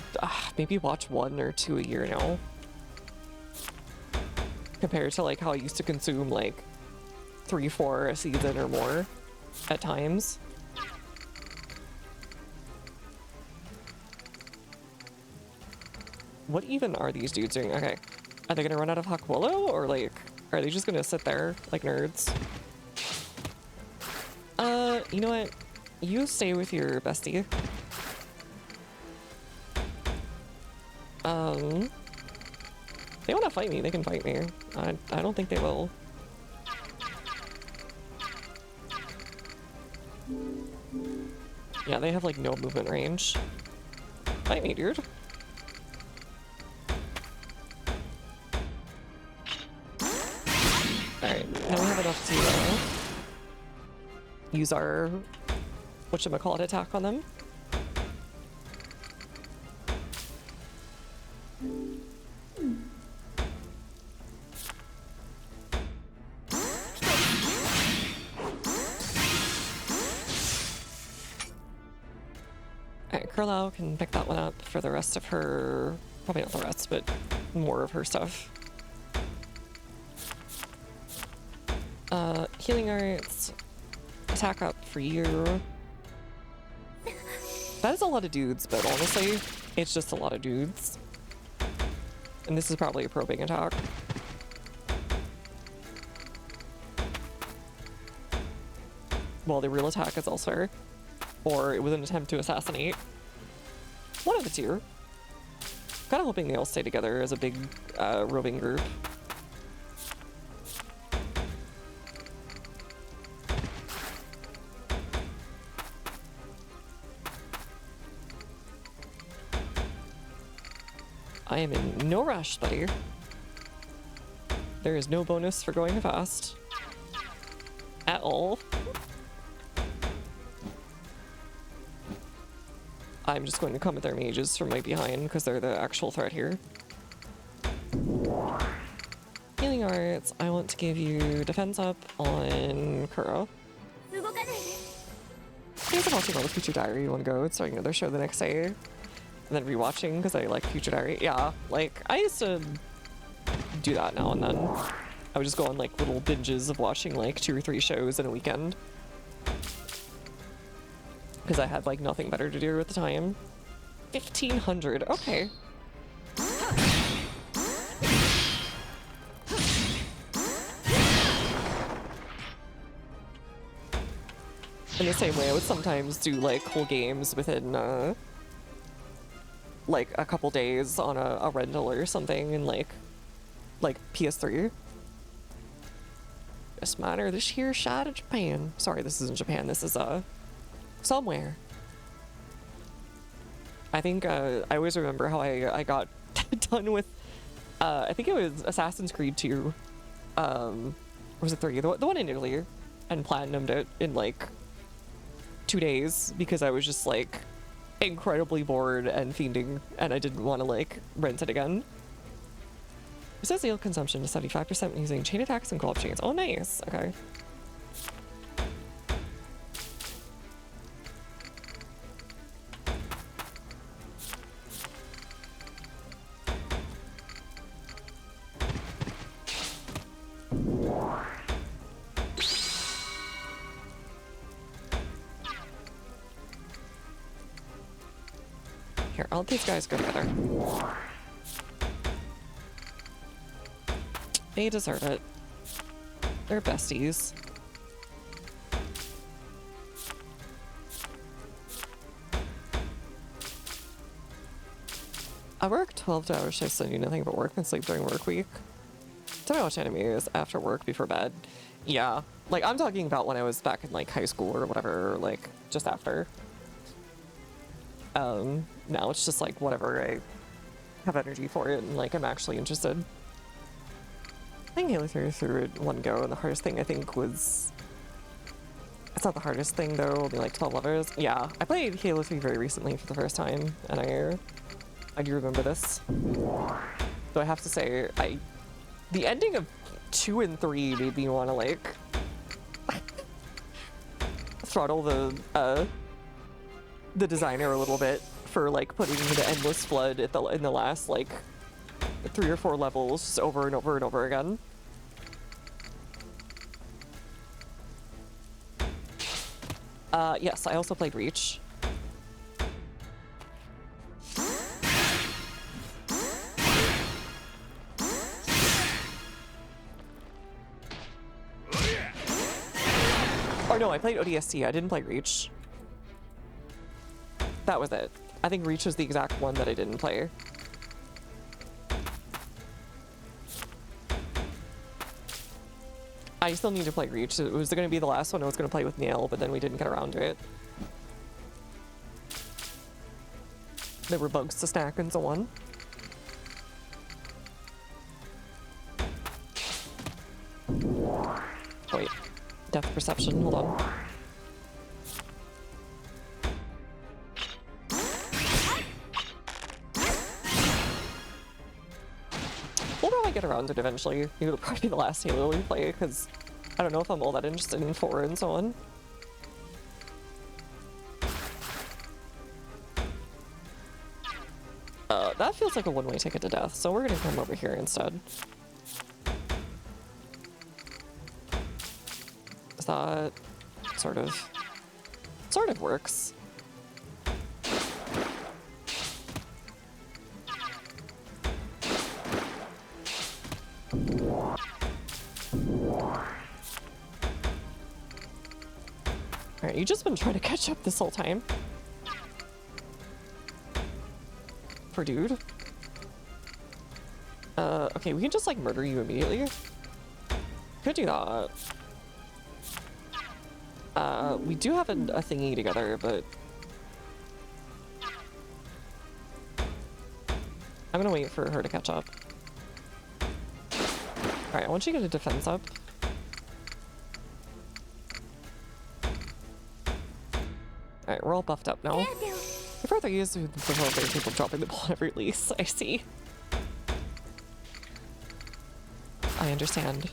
maybe watch 1 or 2 a year now. Compared to like how I used to consume like 3-4 a season or more at times. What even are these dudes doing? Okay. Are they gonna run out of Hakuolo, or like are they just gonna sit there like nerds? You know what? You stay with your bestie. They wanna fight me, they can fight me. I don't think they will. Yeah, they have like no movement range. Fight me, dude. Alright, now we have enough to use our whatchamacallit attack on them. Alright, Kurlau can pick that one up for the rest of her... Probably not the rest, but more of her stuff. Healing arts. Attack up for you. That is a lot of dudes, but honestly, it's just a lot of dudes. And this is probably a probing attack. Well, the real attack is elsewhere. Or it was an attempt to assassinate. One of the two. Kind of hoping they all stay together as a big roving group. I am in no rush, buddy. There is no bonus for going fast. At all. I'm just going to come at their mages from right behind because they're the actual threat here. Healing arts, I want to give you defense up on Kuro. You guys are watching all the Future Diary, you want to go starting another show the next day? And then rewatching because I like Future Diary. Yeah, like I used to do that now and then. I would just go on like little binges of watching like 2 or 3 shows in a weekend. Because I had like nothing better to do at the time. 1500, okay. In the same way, I would sometimes do like whole games within like a couple days on a rental or something in like PS3. Just matter this here shot of Japan. Sorry, this isn't Japan. This is somewhere. I think I always remember how I got done with I think it was Assassin's Creed 2. Or was it 3? The one in Italy, and platinumed it in like 2 days because I was just like incredibly bored and fiending and I didn't want to like rent it again. It says heal consumption to 75% using chain attacks and co-op chains. Oh nice, okay. Here, I'll let these guys go together. They deserve it. They're besties. I work 12-hour shifts and do nothing but work and sleep during work week. So I watch animes after work before bed. Yeah, like I'm talking about when I was back in like high school or whatever, like just after. Now it's just like whatever, I have energy for it and like I'm actually interested. I think Halo 3 through it one go, and the hardest thing I think was... It's not the hardest thing though, only like 12 levels. Yeah, I played Halo 3 very recently for the first time, and I do remember this. Though I have to say, the ending of 2 and 3 made me want to like throttle the designer a little bit for like putting the endless flood at in the last like 3 or 4 levels just over and over and over again. Yes, I also played Reach. Or no, I played ODST, I didn't play Reach. That was it. I think Reach was the exact one that I didn't play. I still need to play Reach. It was going to be the last one I was going to play with Nail, but then we didn't get around to it. There were bugs to stack and so on. Wait. Depth perception, hold on. We'll probably get around to it eventually. It'll probably be the last Halo we play, because I don't know if I'm all that interested in 4 and so on. That feels like a one-way ticket to death, so we're gonna come over here instead. That sort of works. Alright, you've just been trying to catch up this whole time. For dude. Okay, we can just like murder you immediately. Could do that. We do have a thingy together, but I'm gonna wait for her to catch up. Alright, once you get a defense up. Alright, we're all buffed up now. The further use the further people dropping the ball at every release. I see. I understand.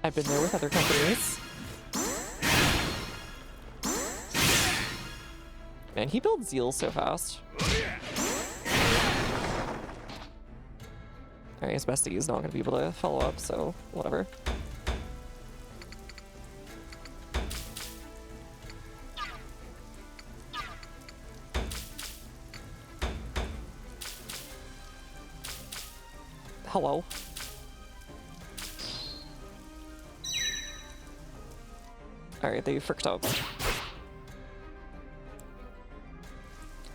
I've been there with other companies. Man, he builds Zeal so fast. Alright, his bestie is not going to be able to follow up, so whatever. Hello. Alright, they fricked up.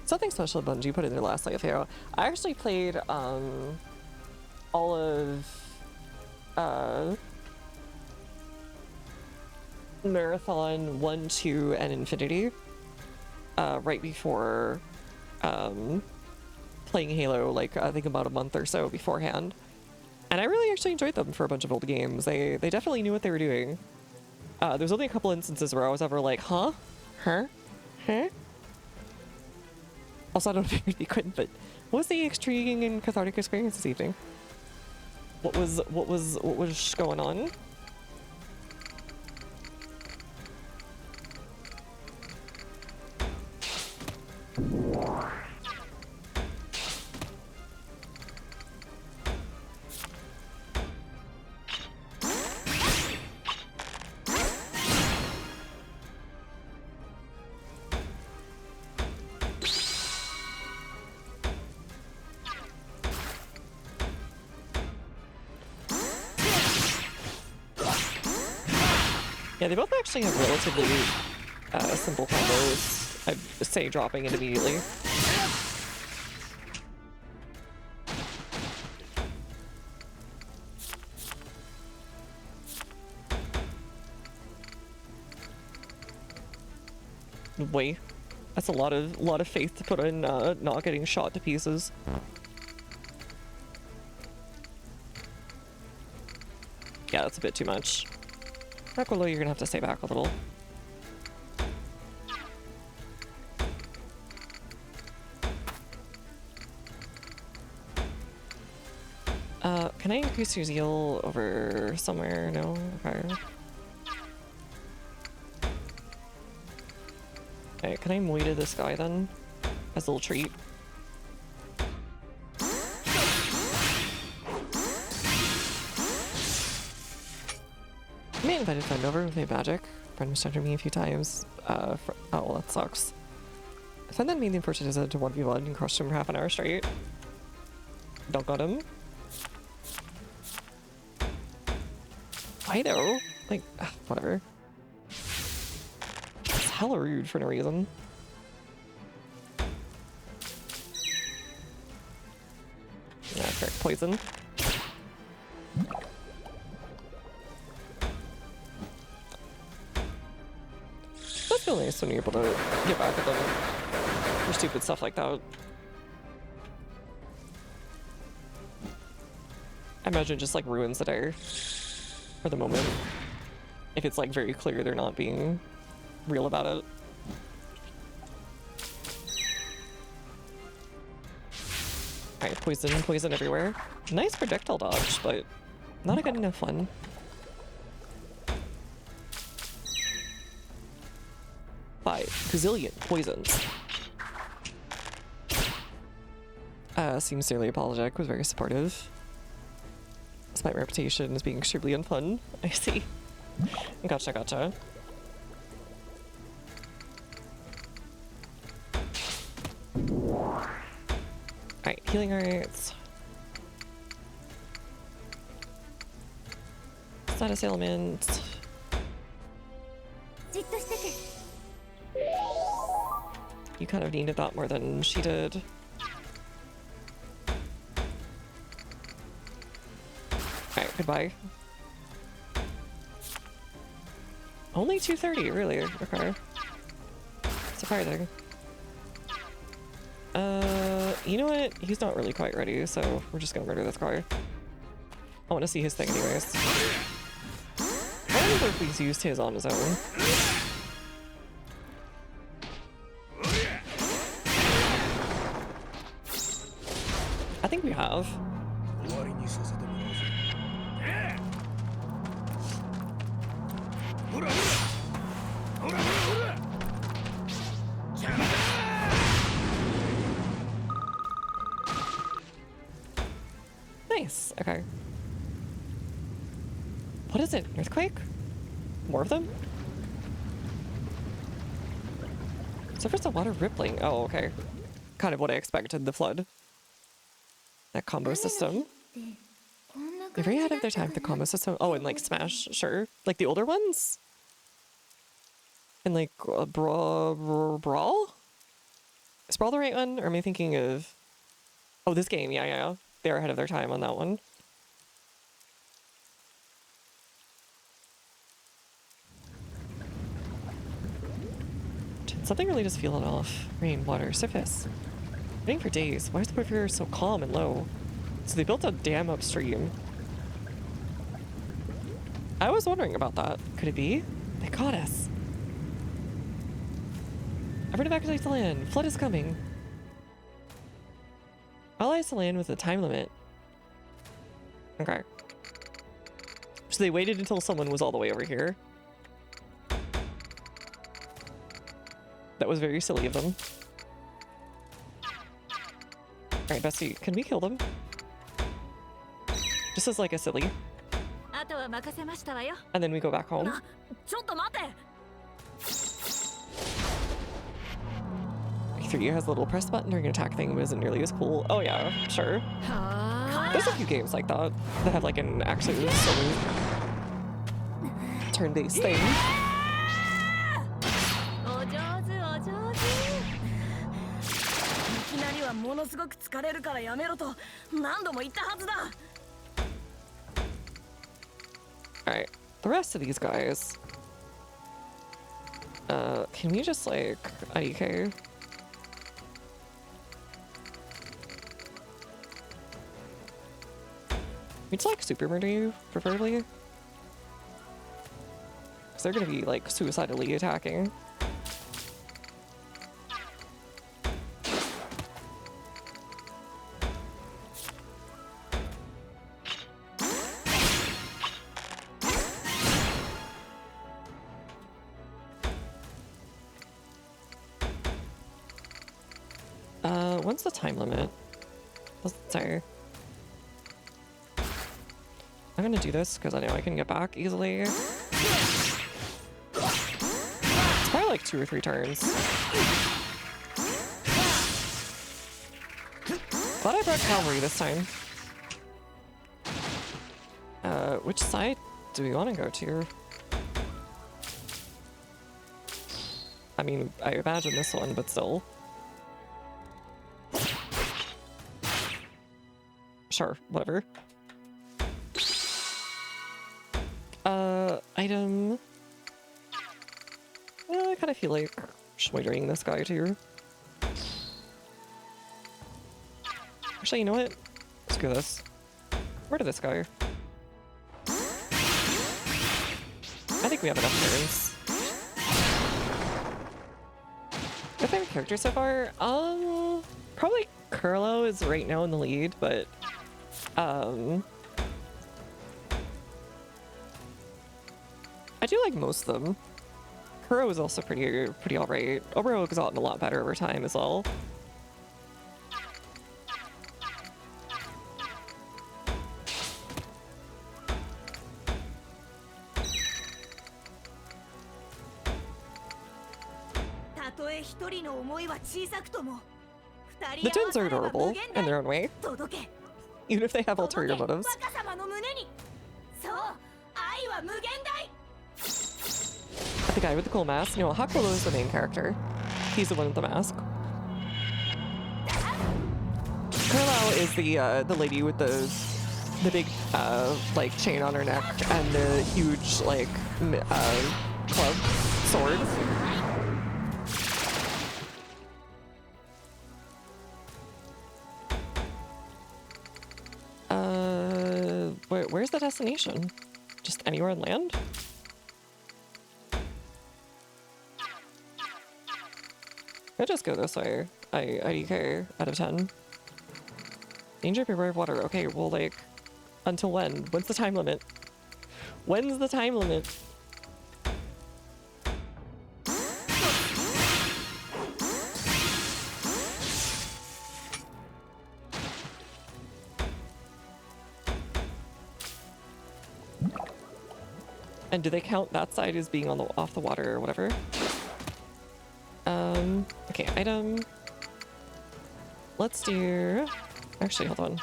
Something special Bungie put in their last playthrough. I actually played all of Marathon 1, 2, and Infinity right before playing Halo, like I think about a month or so beforehand. And I really actually enjoyed them for a bunch of old games. They definitely knew what they were doing. There's only a couple instances where I was ever like, huh? Huh? Huh? Also, I don't know if you'd be Quentin, but what was the intriguing and cathartic experience this evening? What was going on? Yeah, they both actually have relatively simple combos. I'd say dropping it immediately. Wait, that's a lot of faith to put in not getting shot to pieces. Yeah, that's a bit too much. Rekolo, you're gonna have to stay back a little. Can I increase your zeal over somewhere? No? Okay. Okay, can I moita this guy then? As a little treat? I may invited friend over with a magic. Friend was talking to me a few times. Oh, well, that sucks. Friend then made the unfortunate decision to 1v1 and crushed him for half an hour straight. Don't got him. Why though? Like, whatever. It's hella rude for no reason. Yeah, correct. Poison. That's feel nice when you're able to get back at them for stupid stuff like that. I imagine it just like ruins the day for the moment. If it's like very clear they're not being real about it. Alright, poison everywhere. Nice projectile dodge, but not a good enough one. By gazillion poisons. Seems sincerely apologetic, was very supportive. Despite my reputation as being extremely unfun. I see. Gotcha, gotcha. Alright, healing arts. Status ailment. You kind of needed that more than she did. Alright, goodbye. Only 230, really? Okay. Surprising. You know what? He's not really quite ready, so we're just gonna murder this guy. I want to see his thing anyways. I wonder if he's used his on his own. I think we have. Nice. Okay. What is it? An earthquake? More of them? Surface of water rippling. Oh, okay. Kind of what I expected, the flood. That combo system. They're very ahead of their time, the combo system. Oh, and like Smash, sure. Like the older ones? And like Brawl? Is Brawl the right one? Or am I thinking of... Oh, this game, yeah. They're ahead of their time on that one. Did something really just feel it off? Rain, water, surface. Raining for days. Why is the river so calm and low? So they built a dam upstream. I was wondering about that. Could it be? They caught us. Everyone evacuate the land. Flood is coming. Allies to land with a time limit. Okay. So they waited until someone was all the way over here. That was very silly of them. Alright, Bessie, can we kill them? Just as like a silly. And then we go back home. E3 has a little press button during an attack thing, but isn't nearly as cool. Oh yeah, sure. There's a few games like that that have like an actually silly turn-based thing. Alright, the rest of these guys. Can we just like IDK? We'd just like super murder you, preferably. Because they're gonna be like suicidally attacking. What's the time limit? Sorry. I'm gonna do this because I know I can get back easily. It's probably like 2 or 3 turns. Glad I brought cavalry this time. Which side do we want to go to? I mean, I imagine this one, but still. Sure, whatever. Item. Well, I kind of feel like schmoidering this guy too. Actually, you know what? Screw this. Murder this guy. I think we have enough turns. My favorite character so far? Probably Curlo is right now in the lead, but I do like most of them. Kuro is also pretty alright. Obero has gotten a lot better over time as well. The twins are adorable in their own way, even if they have ulterior motives. The guy with the cool mask. No, Hakulo is the main character. He's the one with the mask. Carlisle is the lady with the big like chain on her neck and the huge like club sword. Where's the destination? Just anywhere on land? I just go this way. IDK out of 10. Danger, beware of water. Okay, well, like, until when? When's the time limit? When's the time limit? And do they count that side as being on the off the water or whatever? Okay, item. Let's do... Actually, hold on.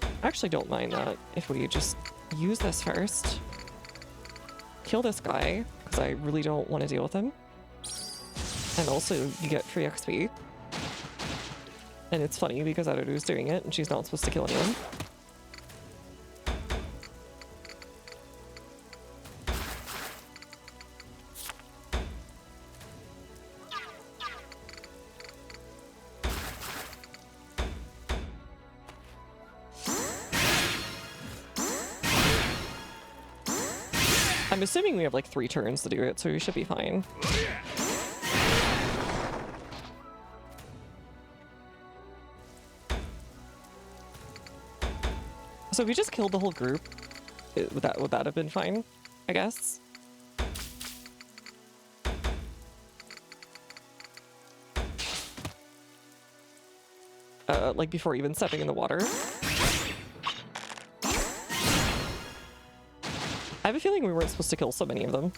I actually don't mind that if we just use this first. Kill this guy, because I really don't want to deal with him. And also, you get free XP. And it's funny because Aruru's doing it, and she's not supposed to kill anyone. I'm assuming we have like 3 turns to do it, so we should be fine. So if we just killed the whole group, would that have been fine? I guess. Like before even stepping in the water. I have a feeling we weren't supposed to kill so many of them.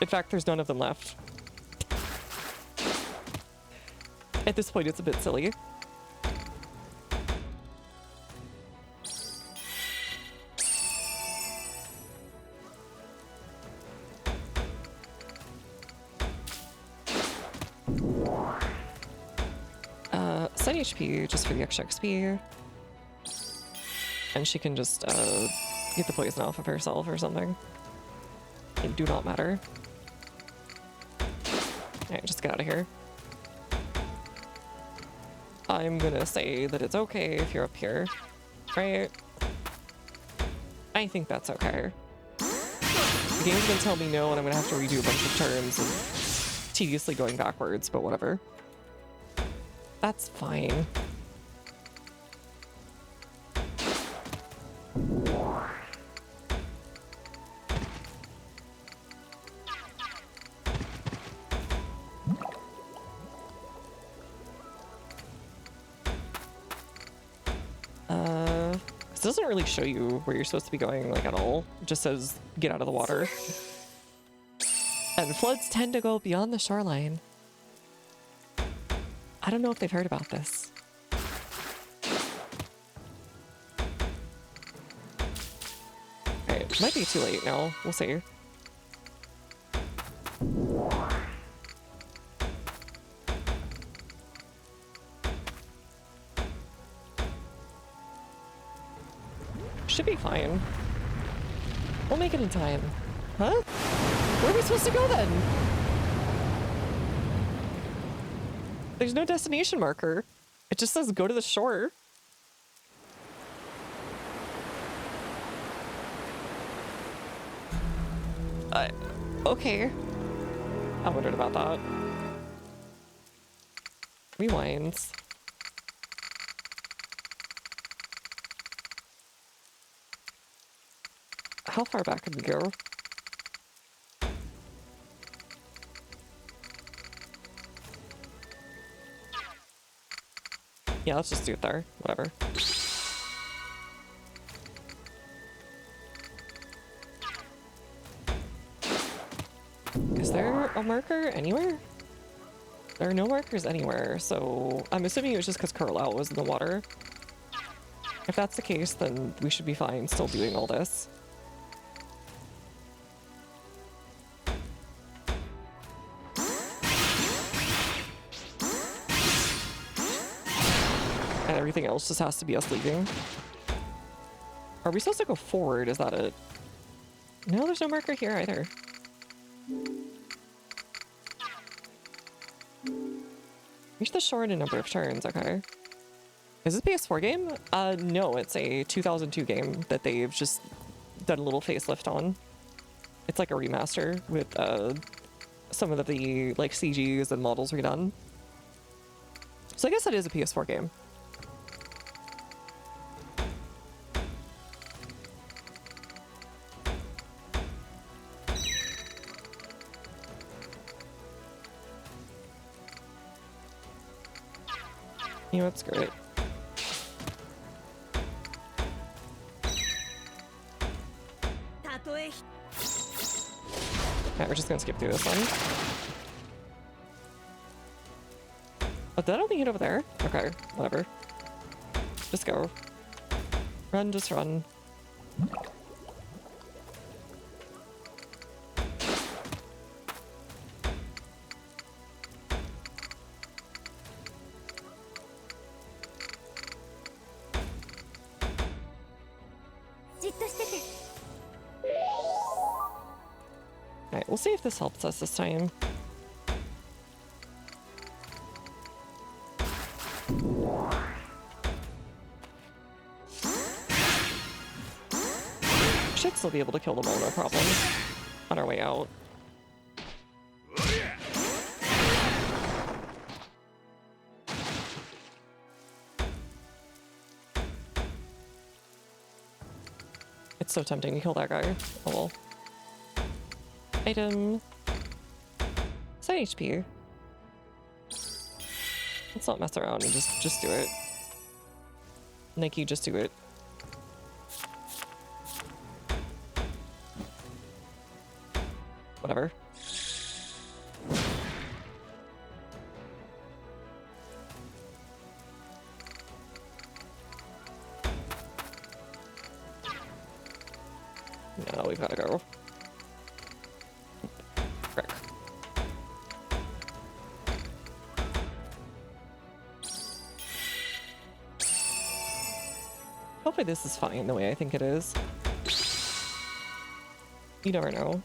In fact, there's none of them left. At this point, it's a bit silly. Set HP just for the extra XP. And she can just get the poison off of herself or something. It do not matter. Alright, just get out of here. I'm gonna say that it's okay if you're up here, right? I think that's okay. The game's gonna tell me no, and I'm gonna have to redo a bunch of turns and tediously going backwards, but whatever. That's fine. This doesn't really show you where you're supposed to be going, like, at all. It just says, get out of the water. And floods tend to go beyond the shoreline. I don't know if they've heard about this. Alright, might be too late now. We'll see. Should be fine. We'll make it in time. Huh? Where are we supposed to go then? There's no destination marker. It just says go to the shore. Okay. I wondered about that. Rewinds. How far back could we go? Yeah, let's just do it there. Whatever. Is there a marker anywhere? There are no markers anywhere, so I'm assuming it was just because Carlisle was in the water. If that's the case, then we should be fine still doing all this. And everything else just has to be us leaving. Are we supposed to go forward? Is that it? No, there's no marker here either. Reach the shore in a number of turns, okay. Is it a PS4 game? No, it's a 2002 game that they've just done a little facelift on. It's like a remaster with some of the like CGs and models redone. So I guess that is a PS4 game. You know, it's great. Alright, we're just gonna skip through this one. Oh, did I only hit over there? Okay, whatever. Just go. Run, just run. Alright, we'll see if this helps us this time. Should still be able to kill them all, no problem. On our way out. It's so tempting to kill that guy. Oh well. Item. Is that HP? Let's not mess around and just do it. Nike, just do it. Whatever. No, we've gotta go. Frick. Hopefully this is fine the way I think it is. You never know.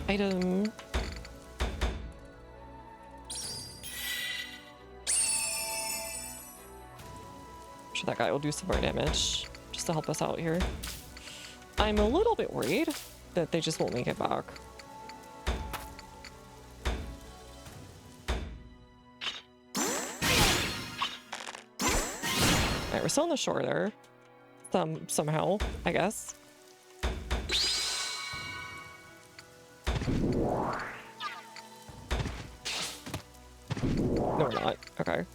Item. Sure, that guy will do some more damage just to help us out here. I'm a little bit worried that they just won't make it back. Alright, we're still on the shore there. Somehow, I guess. No, we're not. Okay.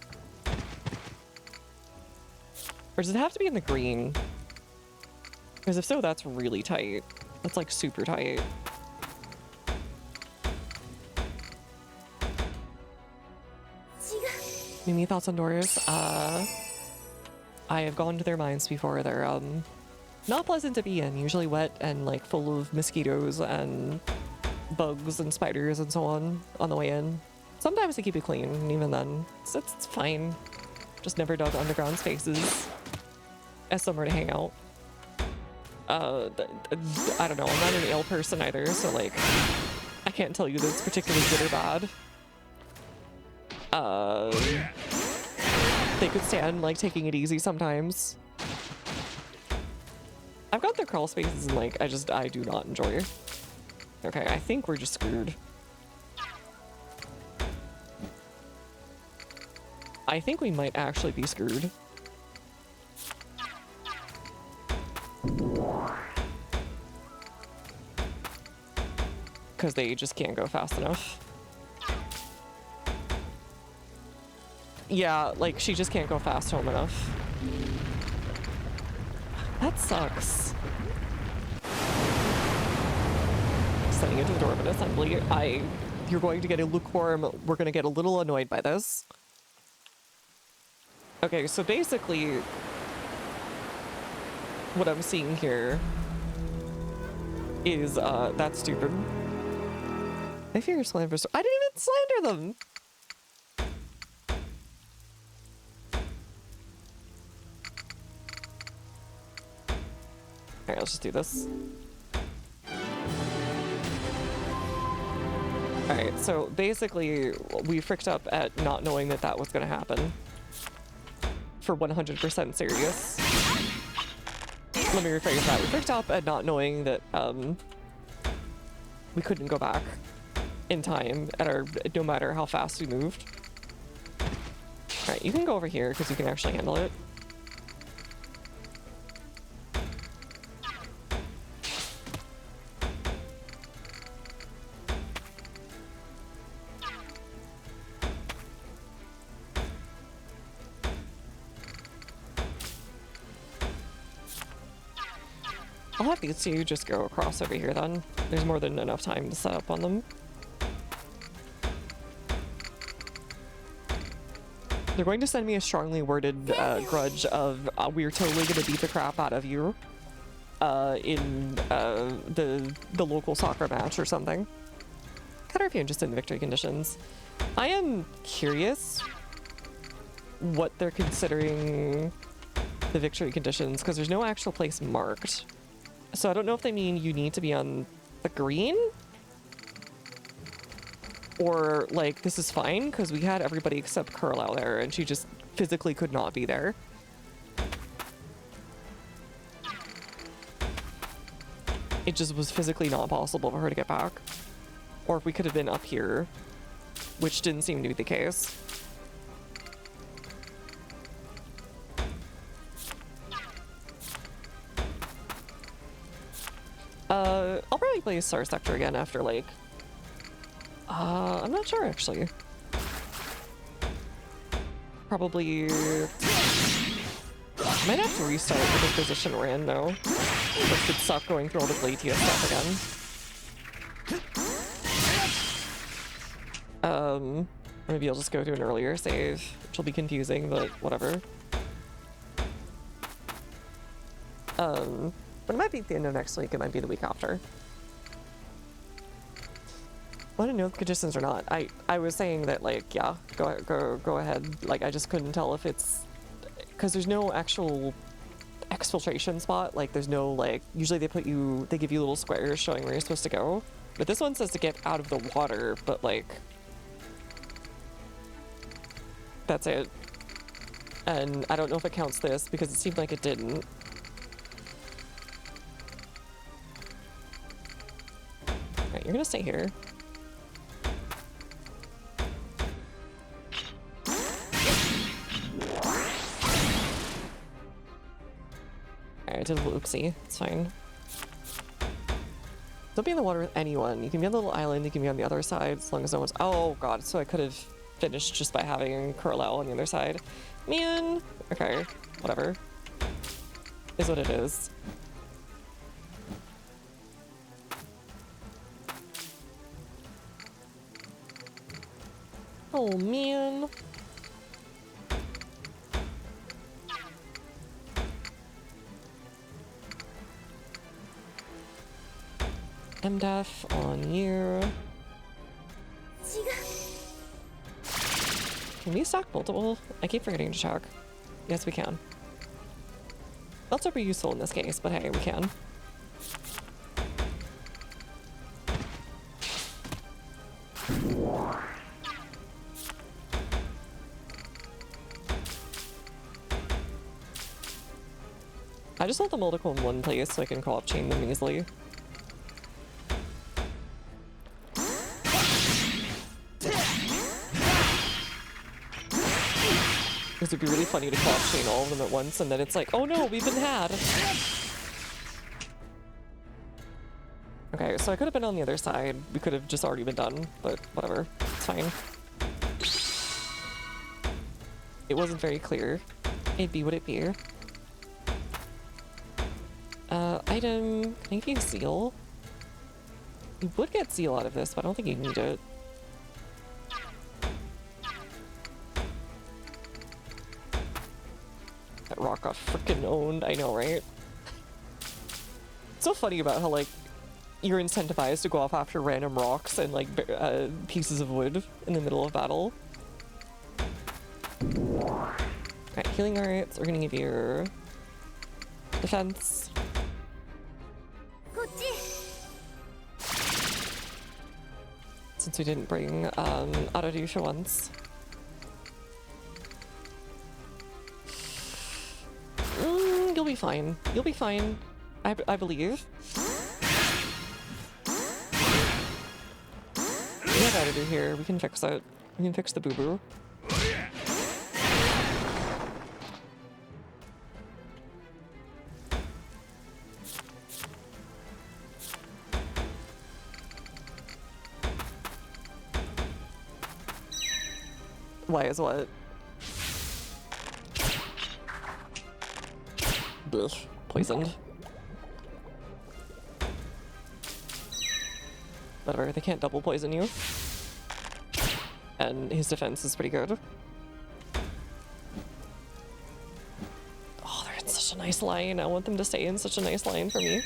Or does it have to be in the green? Because if so, that's really tight. That's like super tight. Mimi, thoughts on doors? I have gone to their mines before. They're not pleasant to be in. Usually wet and like full of mosquitoes and bugs and spiders and so on the way in. Sometimes they keep it clean, and even then, it's fine. Just never dug underground spaces as somewhere to hang out. I don't know, I'm not an ale person either, so like, I can't tell you that it's particularly good or bad. They could stand like taking it easy sometimes. I've got their crawl spaces and like, I do not enjoy it. Okay, I think we're just screwed. I think we might actually be screwed. Because they just can't go fast enough. Yeah, like she just can't go fast home enough. That sucks. Sending it to the door of an assembly. You're going to get a lukewarm, we're going to get a little annoyed by this. Okay, so basically, what I'm seeing here is, that's stupid. I fear you're slander. I didn't even slander them! Alright, let's just do this. Alright, so basically, we freaked up at not knowing that that was gonna happen. For 100% serious. Let me rephrase that. We freaked up at not knowing that, we couldn't go back in time at our, no matter how fast we moved. Alright, you can go over here because you can actually handle it. I'll have these two just go across over here then. There's more than enough time to set up on them. They're going to send me a strongly worded grudge of we're totally going to beat the crap out of you in the local soccer match or something. Kind of if you're interested in victory conditions. I am curious what they're considering the victory conditions because there's no actual place marked. So I don't know if they mean you need to be on the green? Or, like, this is fine, because we had everybody except Curl out there, and she just physically could not be there. It just was physically not possible for her to get back. Or if we could have been up here, which didn't seem to be the case. I'll probably play Star Sector again after, like, I'm not sure, actually. Probably... might have to restart with the position we're in, though. This could suck going through all the Glatia stuff again. Maybe I'll just go to an earlier save, which will be confusing, but whatever. But it might be at the end of next week, it might be the week after. I don't know if conditions or not. I was saying that, like, yeah, go ahead. Like, I just couldn't tell if it's because there's no actual exfiltration spot. Like, there's no, like, usually they give you little squares showing where you're supposed to go, but this one says to get out of the water, but, like, that's it. And I don't know if it counts this because it seemed like it didn't. Alright, you're gonna stay here. I did a little oopsie. It's fine. Don't be in the water with anyone. You can be on the little island, you can be on the other side, as long as no one's... Oh god, so I could have finished just by having Curlau on the other side. Man! Okay, whatever. Is what it is. Oh man. MDF on you. Can we stack multiple? I keep forgetting to check. Yes, we can. That's super useful in this case, but hey, we can. I just want the multiple in one place so I can co-op chain them easily. Because it'd be really funny to co-op chain all of them at once and then it's like, oh no, we've been had. Okay, so I could have been on the other side. We could have just already been done, but whatever. It's fine. It wasn't very clear. It'd be what it be. Item, can I give you seal? You would get seal out of this, but I don't think you need it. That rock got frickin' owned, I know, right? It's so funny about how, like, you're incentivized to go off after random rocks and, like, pieces of wood in the middle of battle. Alright, healing arts, we're gonna give you defense. Since we didn't bring Aradusha once. You'll be fine. You'll be fine. I believe. We have Aradu here. We can fix it. We can fix the boo-boo. Why is what? Blech. Poisoned. Whatever, they can't double poison you. And his defense is pretty good. Oh, they're in such a nice line. I want them to stay in such a nice line for me.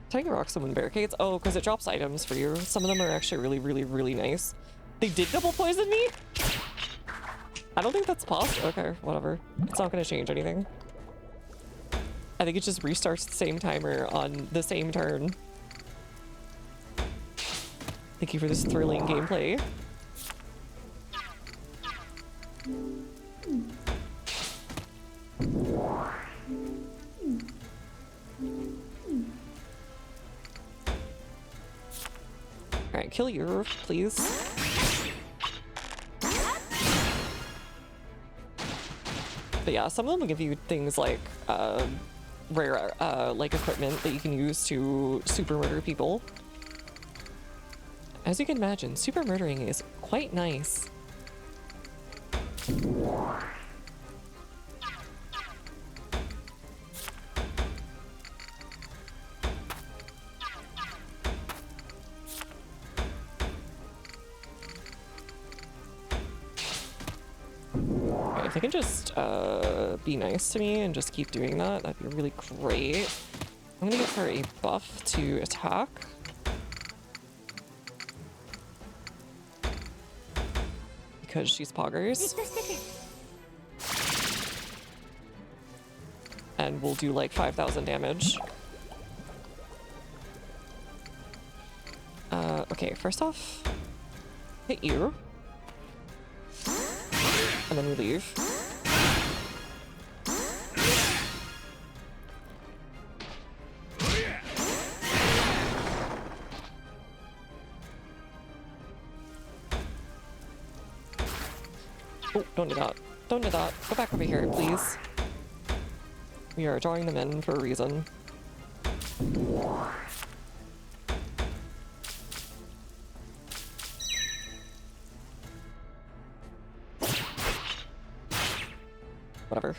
Tiger Rock summon barricades? Oh, because it drops items for you. Some of them are actually really, really, really nice. They did double poison me? I don't think that's possible. Okay, whatever. It's not going to change anything. I think it just restarts the same timer on the same turn. Thank you for this thrilling gameplay. Alright, kill you, please. But yeah, some of them will give you things like rare like equipment that you can use to super murder people. As you can imagine, super murdering is quite nice. Right, if they can just be nice to me and just keep doing that, that'd be really great. I'm gonna give her a buff to attack. Because she's poggers. And we'll do like 5,000 damage. Okay, first off, hit you. And then we leave. Oh, don't do that. Don't do that. Go back over here, please. We are drawing them in for a reason. Whatever.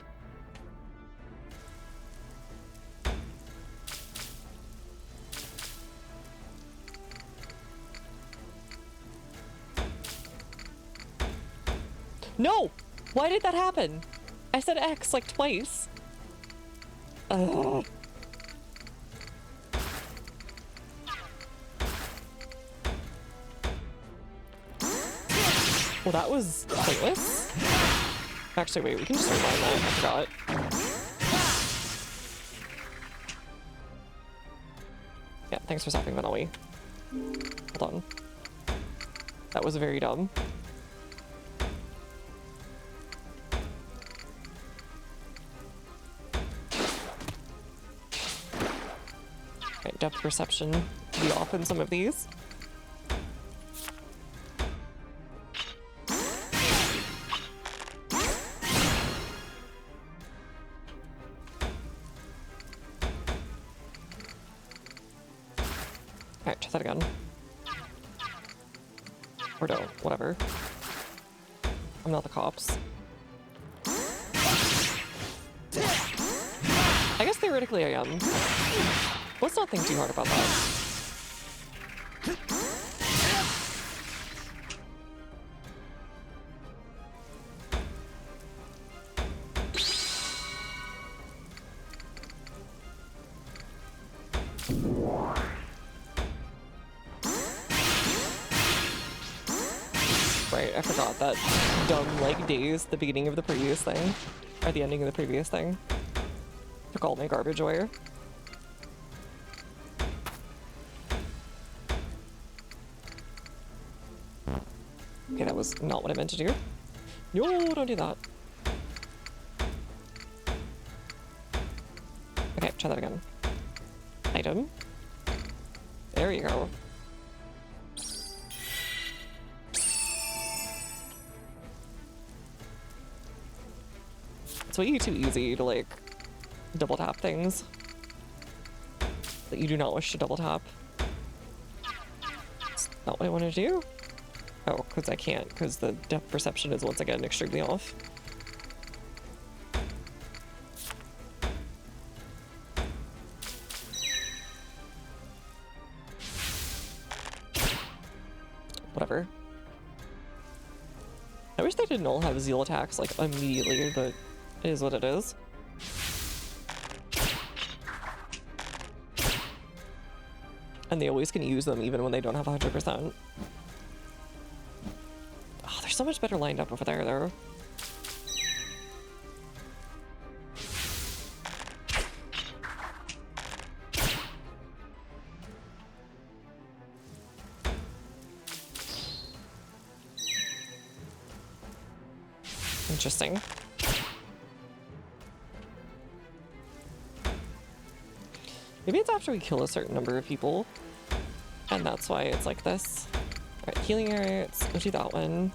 No! Why did that happen? I said X like twice. Ugh. Well, that was pointless. Actually, wait, we can just rewind that. I forgot. Yeah, thanks for stopping, Vanelli. Hold on. That was very dumb. Right, depth perception to be off in some of these. Alright, try that again. Or don't, whatever. I'm not the cops. I guess theoretically I am. Let's not think too hard about that. Right, I forgot that dumb, like, days the beginning of the previous thing. Or the ending of the previous thing. Took all my garbage away. Okay, that was not what I meant to do. No, don't do that. Okay, try that again. Item. There you go. It's way too easy to, like, double tap things that you do not wish to double tap. It's not what I want to do. Oh, because I can't, because the depth perception is once again extremely off. Whatever. I wish they didn't all have zeal attacks, like, immediately, but it is what it is. And they always can use them even when they don't have 100%. Oh, they're so much better lined up over there, though. Interesting. Maybe it's after we kill a certain number of people, and that's why it's like this. Alright, healing area, let's do that one.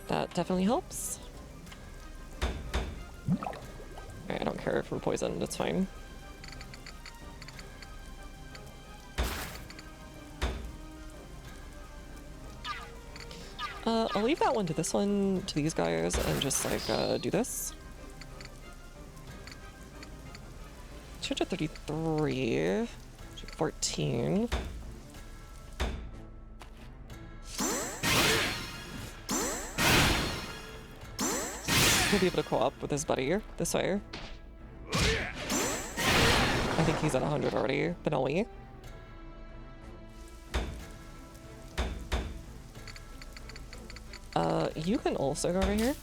That definitely helps. Alright, I don't care if we're poisoned, it's fine. I'll leave that one to this one, to these guys, and just, like, do this. 233, 14. He'll be able to co-op with his buddy this way. I think he's at 100 already, but not we. You can also go over here.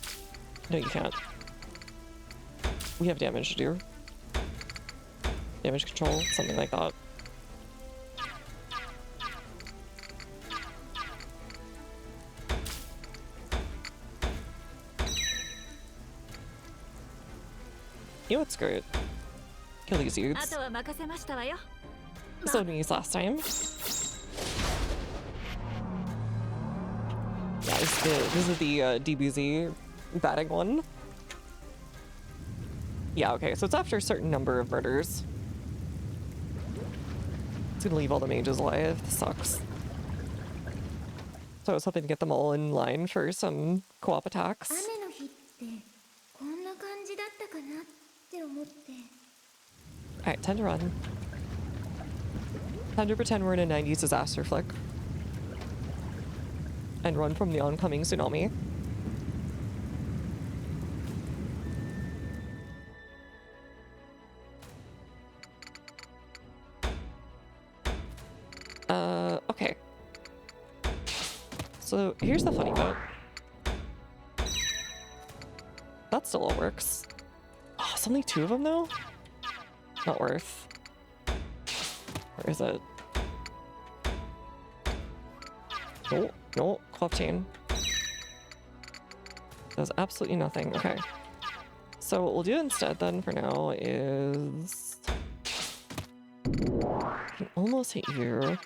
No, you can't. We have damage to do. Damage control, something like that. You know what's great? Kill these dudes. So we used last time. Yeah, this is the DBZ batting one. Yeah, okay, so it's after a certain number of murders. It's gonna leave all the mages alive. This sucks. So I was hoping to get them all in line for some co-op attacks. Alright, time to run. Time to pretend we're in a 90s disaster flick. And run from the oncoming tsunami. Okay. So here's the funny bit. That still all works. Oh, it's only 2 of them though? Not worth. Where is it? No, no, club chain. Does absolutely nothing. Okay. So what we'll do instead then for now is... I can almost hit you.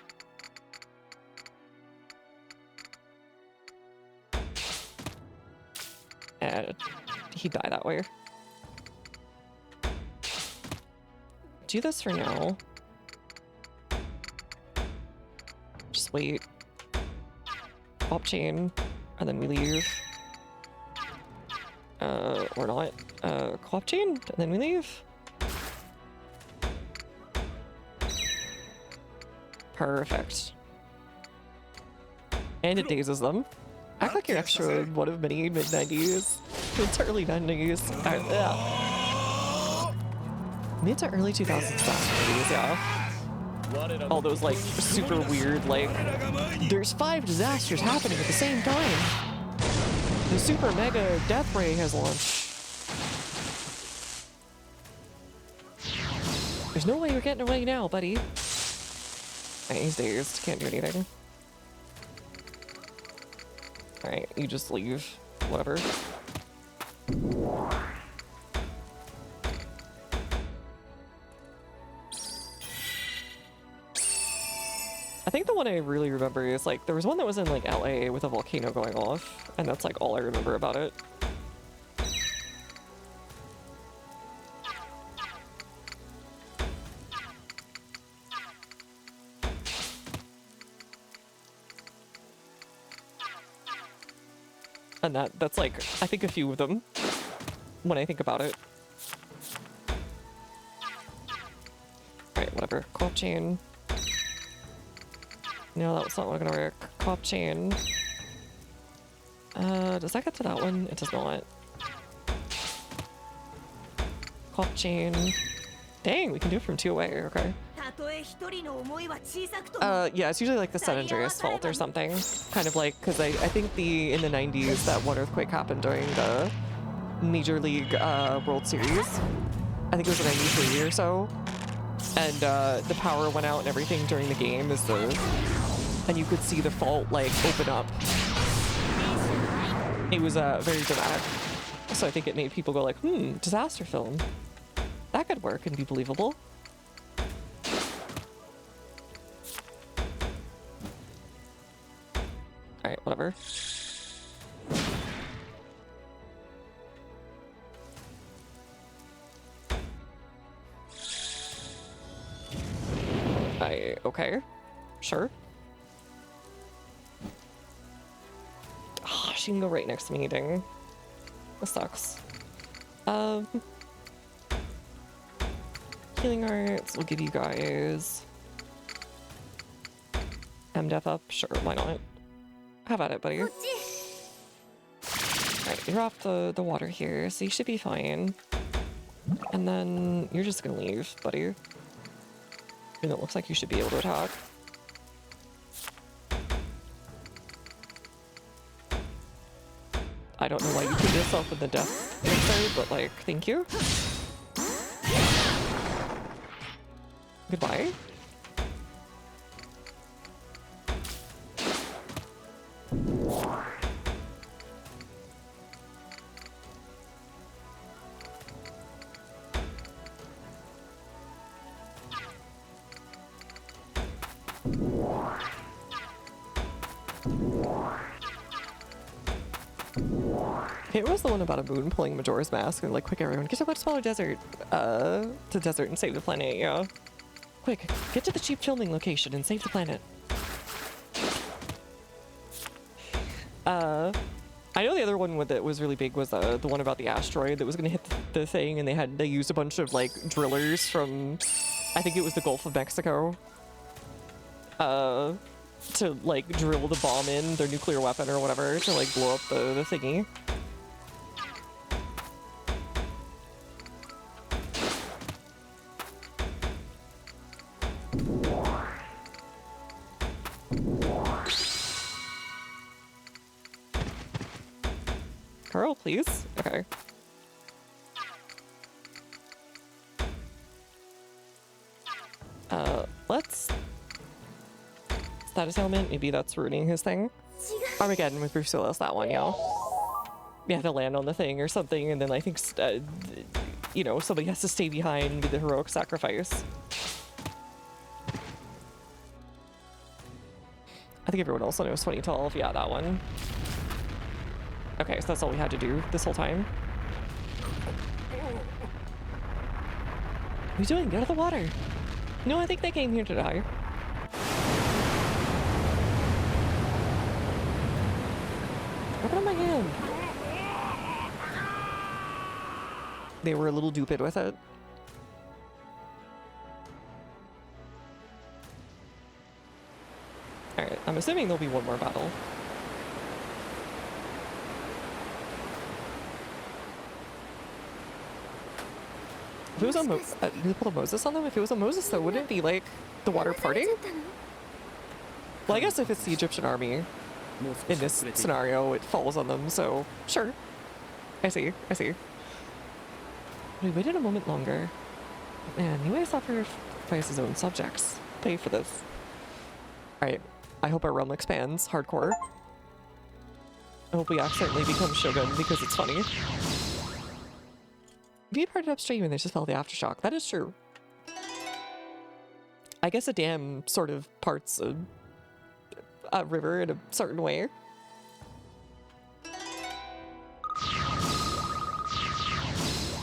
And he'd die that way. Do this for now. Just wait. Pop chain, and then we leave. Or not. Co-op chain, and then we leave. Perfect. And it dazes them. Act like you're extra one of many mid-90s. Mid to early 90s. Mid to early 2000s movies, yeah. All those, like, super weird, like, there's 5 disasters happening at the same time. The super mega death ray has launched. There's no way you're getting away now, buddy. He's dazed. Can't do anything. Alright, you just leave. Whatever. I think the one I really remember is like there was one that was in like LA with a volcano going off, and that's like all I remember about it. And that's like I think a few of them when I think about it. Alright, whatever. Co-op chain. No, that was not gonna work. Co-op chain. Does that get to that one? It does not. Co-op chain. Dang, we can do it from 2 away, okay. Yeah, it's usually like the San Andreas fault or something. Kind of like, because I think in the 90s that one earthquake happened during the Major League World Series. I think it was in 93 or so. And the power went out and everything during the game and you could see the fault like open up. It was very dramatic. So I think it made people go like, disaster film. That could work and be believable. Alright, whatever. Okay. Sure. Oh, she can go right next to me eating. This sucks. Healing arts, we'll give you guys death up. Sure, why not? Have at it, buddy. Alright, you're off the water here, so you should be fine. And then you're just gonna leave, buddy. And it looks like you should be able to attack. I don't know why you put yourself in the death mixer, but like, thank you. Goodbye. It was the one about a moon pulling Majora's Mask and like, quick everyone, get to a much smaller desert, to desert and save the planet, yeah. Quick, get to the cheap filming location and save the planet. I know the other one that was really big was the one about the asteroid that was gonna hit the thing, and they used a bunch of like drillers from, I think it was the Gulf of Mexico, to like drill the bomb in, their nuclear weapon or whatever, to like blow up the thingy. Carl, please? Okay. Let's... Status ailment, maybe that's ruining his thing. Armageddon with Bruce Willis, that one, yeah. You have to land on the thing or something, and then I think, you know, somebody has to stay behind and do the heroic sacrifice. I think everyone else knows 2012, yeah, that one. Okay, so that's all we had to do this whole time. What are you doing? Get out of the water! No, I think they came here to die. Look at my hand! They were a little stupid with it. Alright, I'm assuming there'll be one more battle. If it was on did they pull a Moses on them? If it was a Moses, though, wouldn't it be like the water parting? Well, I guess if it's the Egyptian army in this scenario, it falls on them, so sure. I see. We waited a moment longer. Man, he might suffer by his own subjects. Pay for this. Alright, I hope our realm expands hardcore. I hope we accidentally become Shogun because it's funny. If you parted upstream and they just felt the aftershock, that is true. I guess a dam sort of parts a river in a certain way.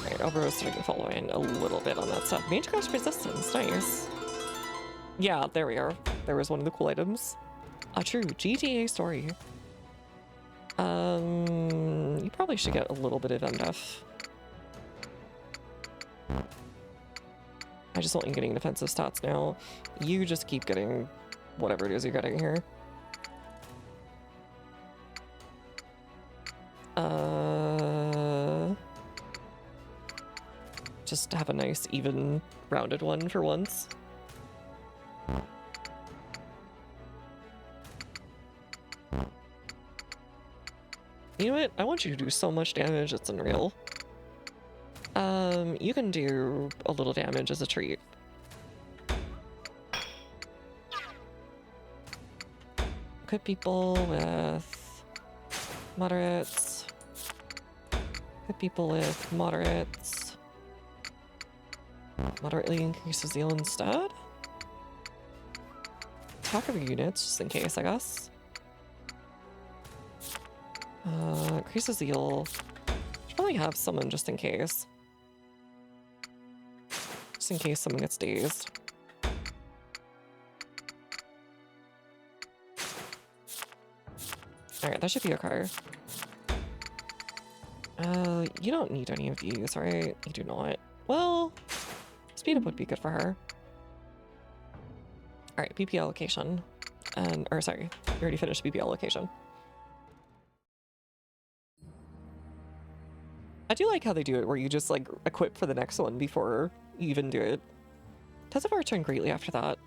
Alright, Elbro is starting to follow in a little bit on that stuff. Mage Crash Resistance, nice. Yeah, there we are. There was one of the cool items. A true GTA story. You probably should get a little bit of MDF. I just want you getting defensive stats now. You just keep getting whatever it is you're getting here. Just have a nice, even, rounded one for once. You know what? I want you to do so much damage, it's unreal. You can do a little damage as a treat. Equip people with moderates. Equip people with moderates. Moderately increases zeal instead. Attack of units, just in case, I guess. Increases zeal. Should probably have someone just in case. Just in case someone gets dazed. Alright, that should be okay. You don't need any of these, right? You do not. Well, speed up would be good for her. Alright, BP allocation. Or sorry, you already finished BP allocation. I do like how they do it, where you just, like, equip for the next one before you even do it. Tezavor turned greatly after that.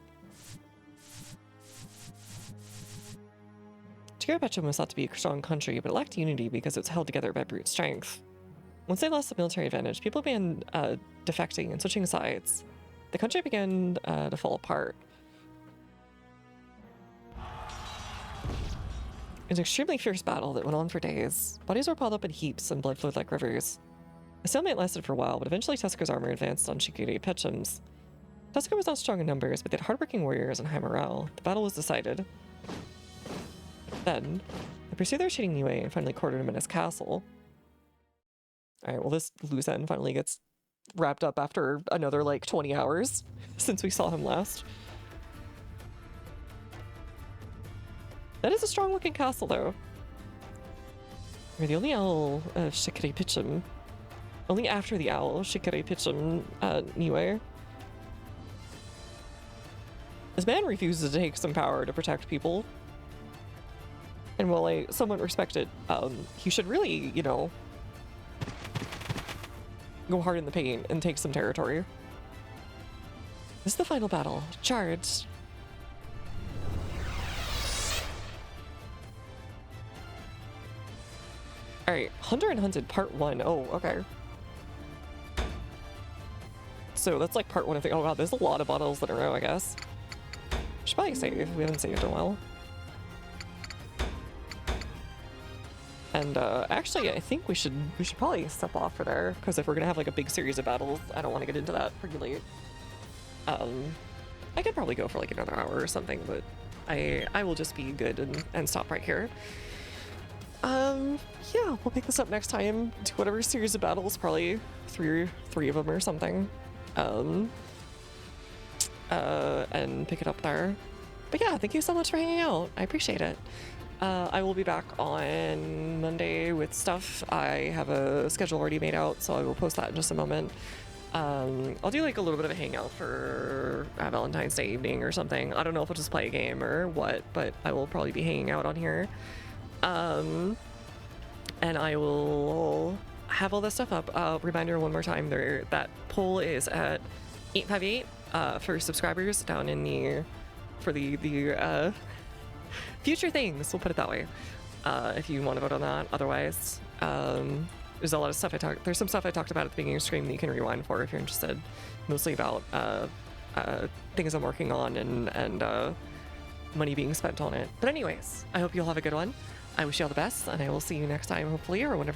Tigray was thought to be a strong country, but it lacked unity because it was held together by brute strength. Once they lost the military advantage, people began defecting and switching sides. The country began to fall apart. It was an extremely fierce battle that went on for days. Bodies were piled up in heaps and blood flowed like rivers. The stalemate lasted for a while, but eventually Tusker's armor advanced on Shikiri Petchum's. Tusker was not strong in numbers, but they had hardworking warriors and high morale. The battle was decided. Then, they pursued their retreating Niue and finally cornered him in his castle. Alright, well this loose end finally gets wrapped up after another, like, 20 hours since we saw him last. That is a strong-looking castle, though. You're the only owl of Shikiri Pitchum. Only after the owl, Shikiri Pitchum, Niue. This man refuses to take some power to protect people. And while I somewhat respect it, he should really, you know, go hard in the paint and take some territory. This is the final battle. Charge! Alright, Hunter and Hunted Part 1. Oh, okay. So that's like Part 1 of the— oh god, there's a lot of battles in a row, I guess. Should probably save. We haven't saved in a while. And actually, I think we should probably step off for there, because if we're gonna have like a big series of battles, I don't want to get into that pretty late. I could probably go for like another hour or something, but I will just be good and stop right here. Yeah, we'll pick this up next time. Do whatever series of battles, probably three of them or something. And pick it up there. But yeah, thank you so much for hanging out. I appreciate it. I will be back on Monday with stuff. I have a schedule already made out, so I will post that in just a moment. I'll do like a little bit of a hangout for Valentine's Day evening or something. I don't know if I'll just play a game or what, but I will probably be hanging out on here. And I will have all this stuff up. Reminder one more time, that poll is at 858 for subscribers down in the future things, we'll put it that way, if you want to vote on that. Otherwise, there's a lot of stuff there's some stuff I talked about at the beginning of the stream that you can rewind for if you're interested, mostly about things I'm working on and money being spent on it. But anyways, I hope you all have a good one. I wish you all the best, and I will see you next time, hopefully, or whenever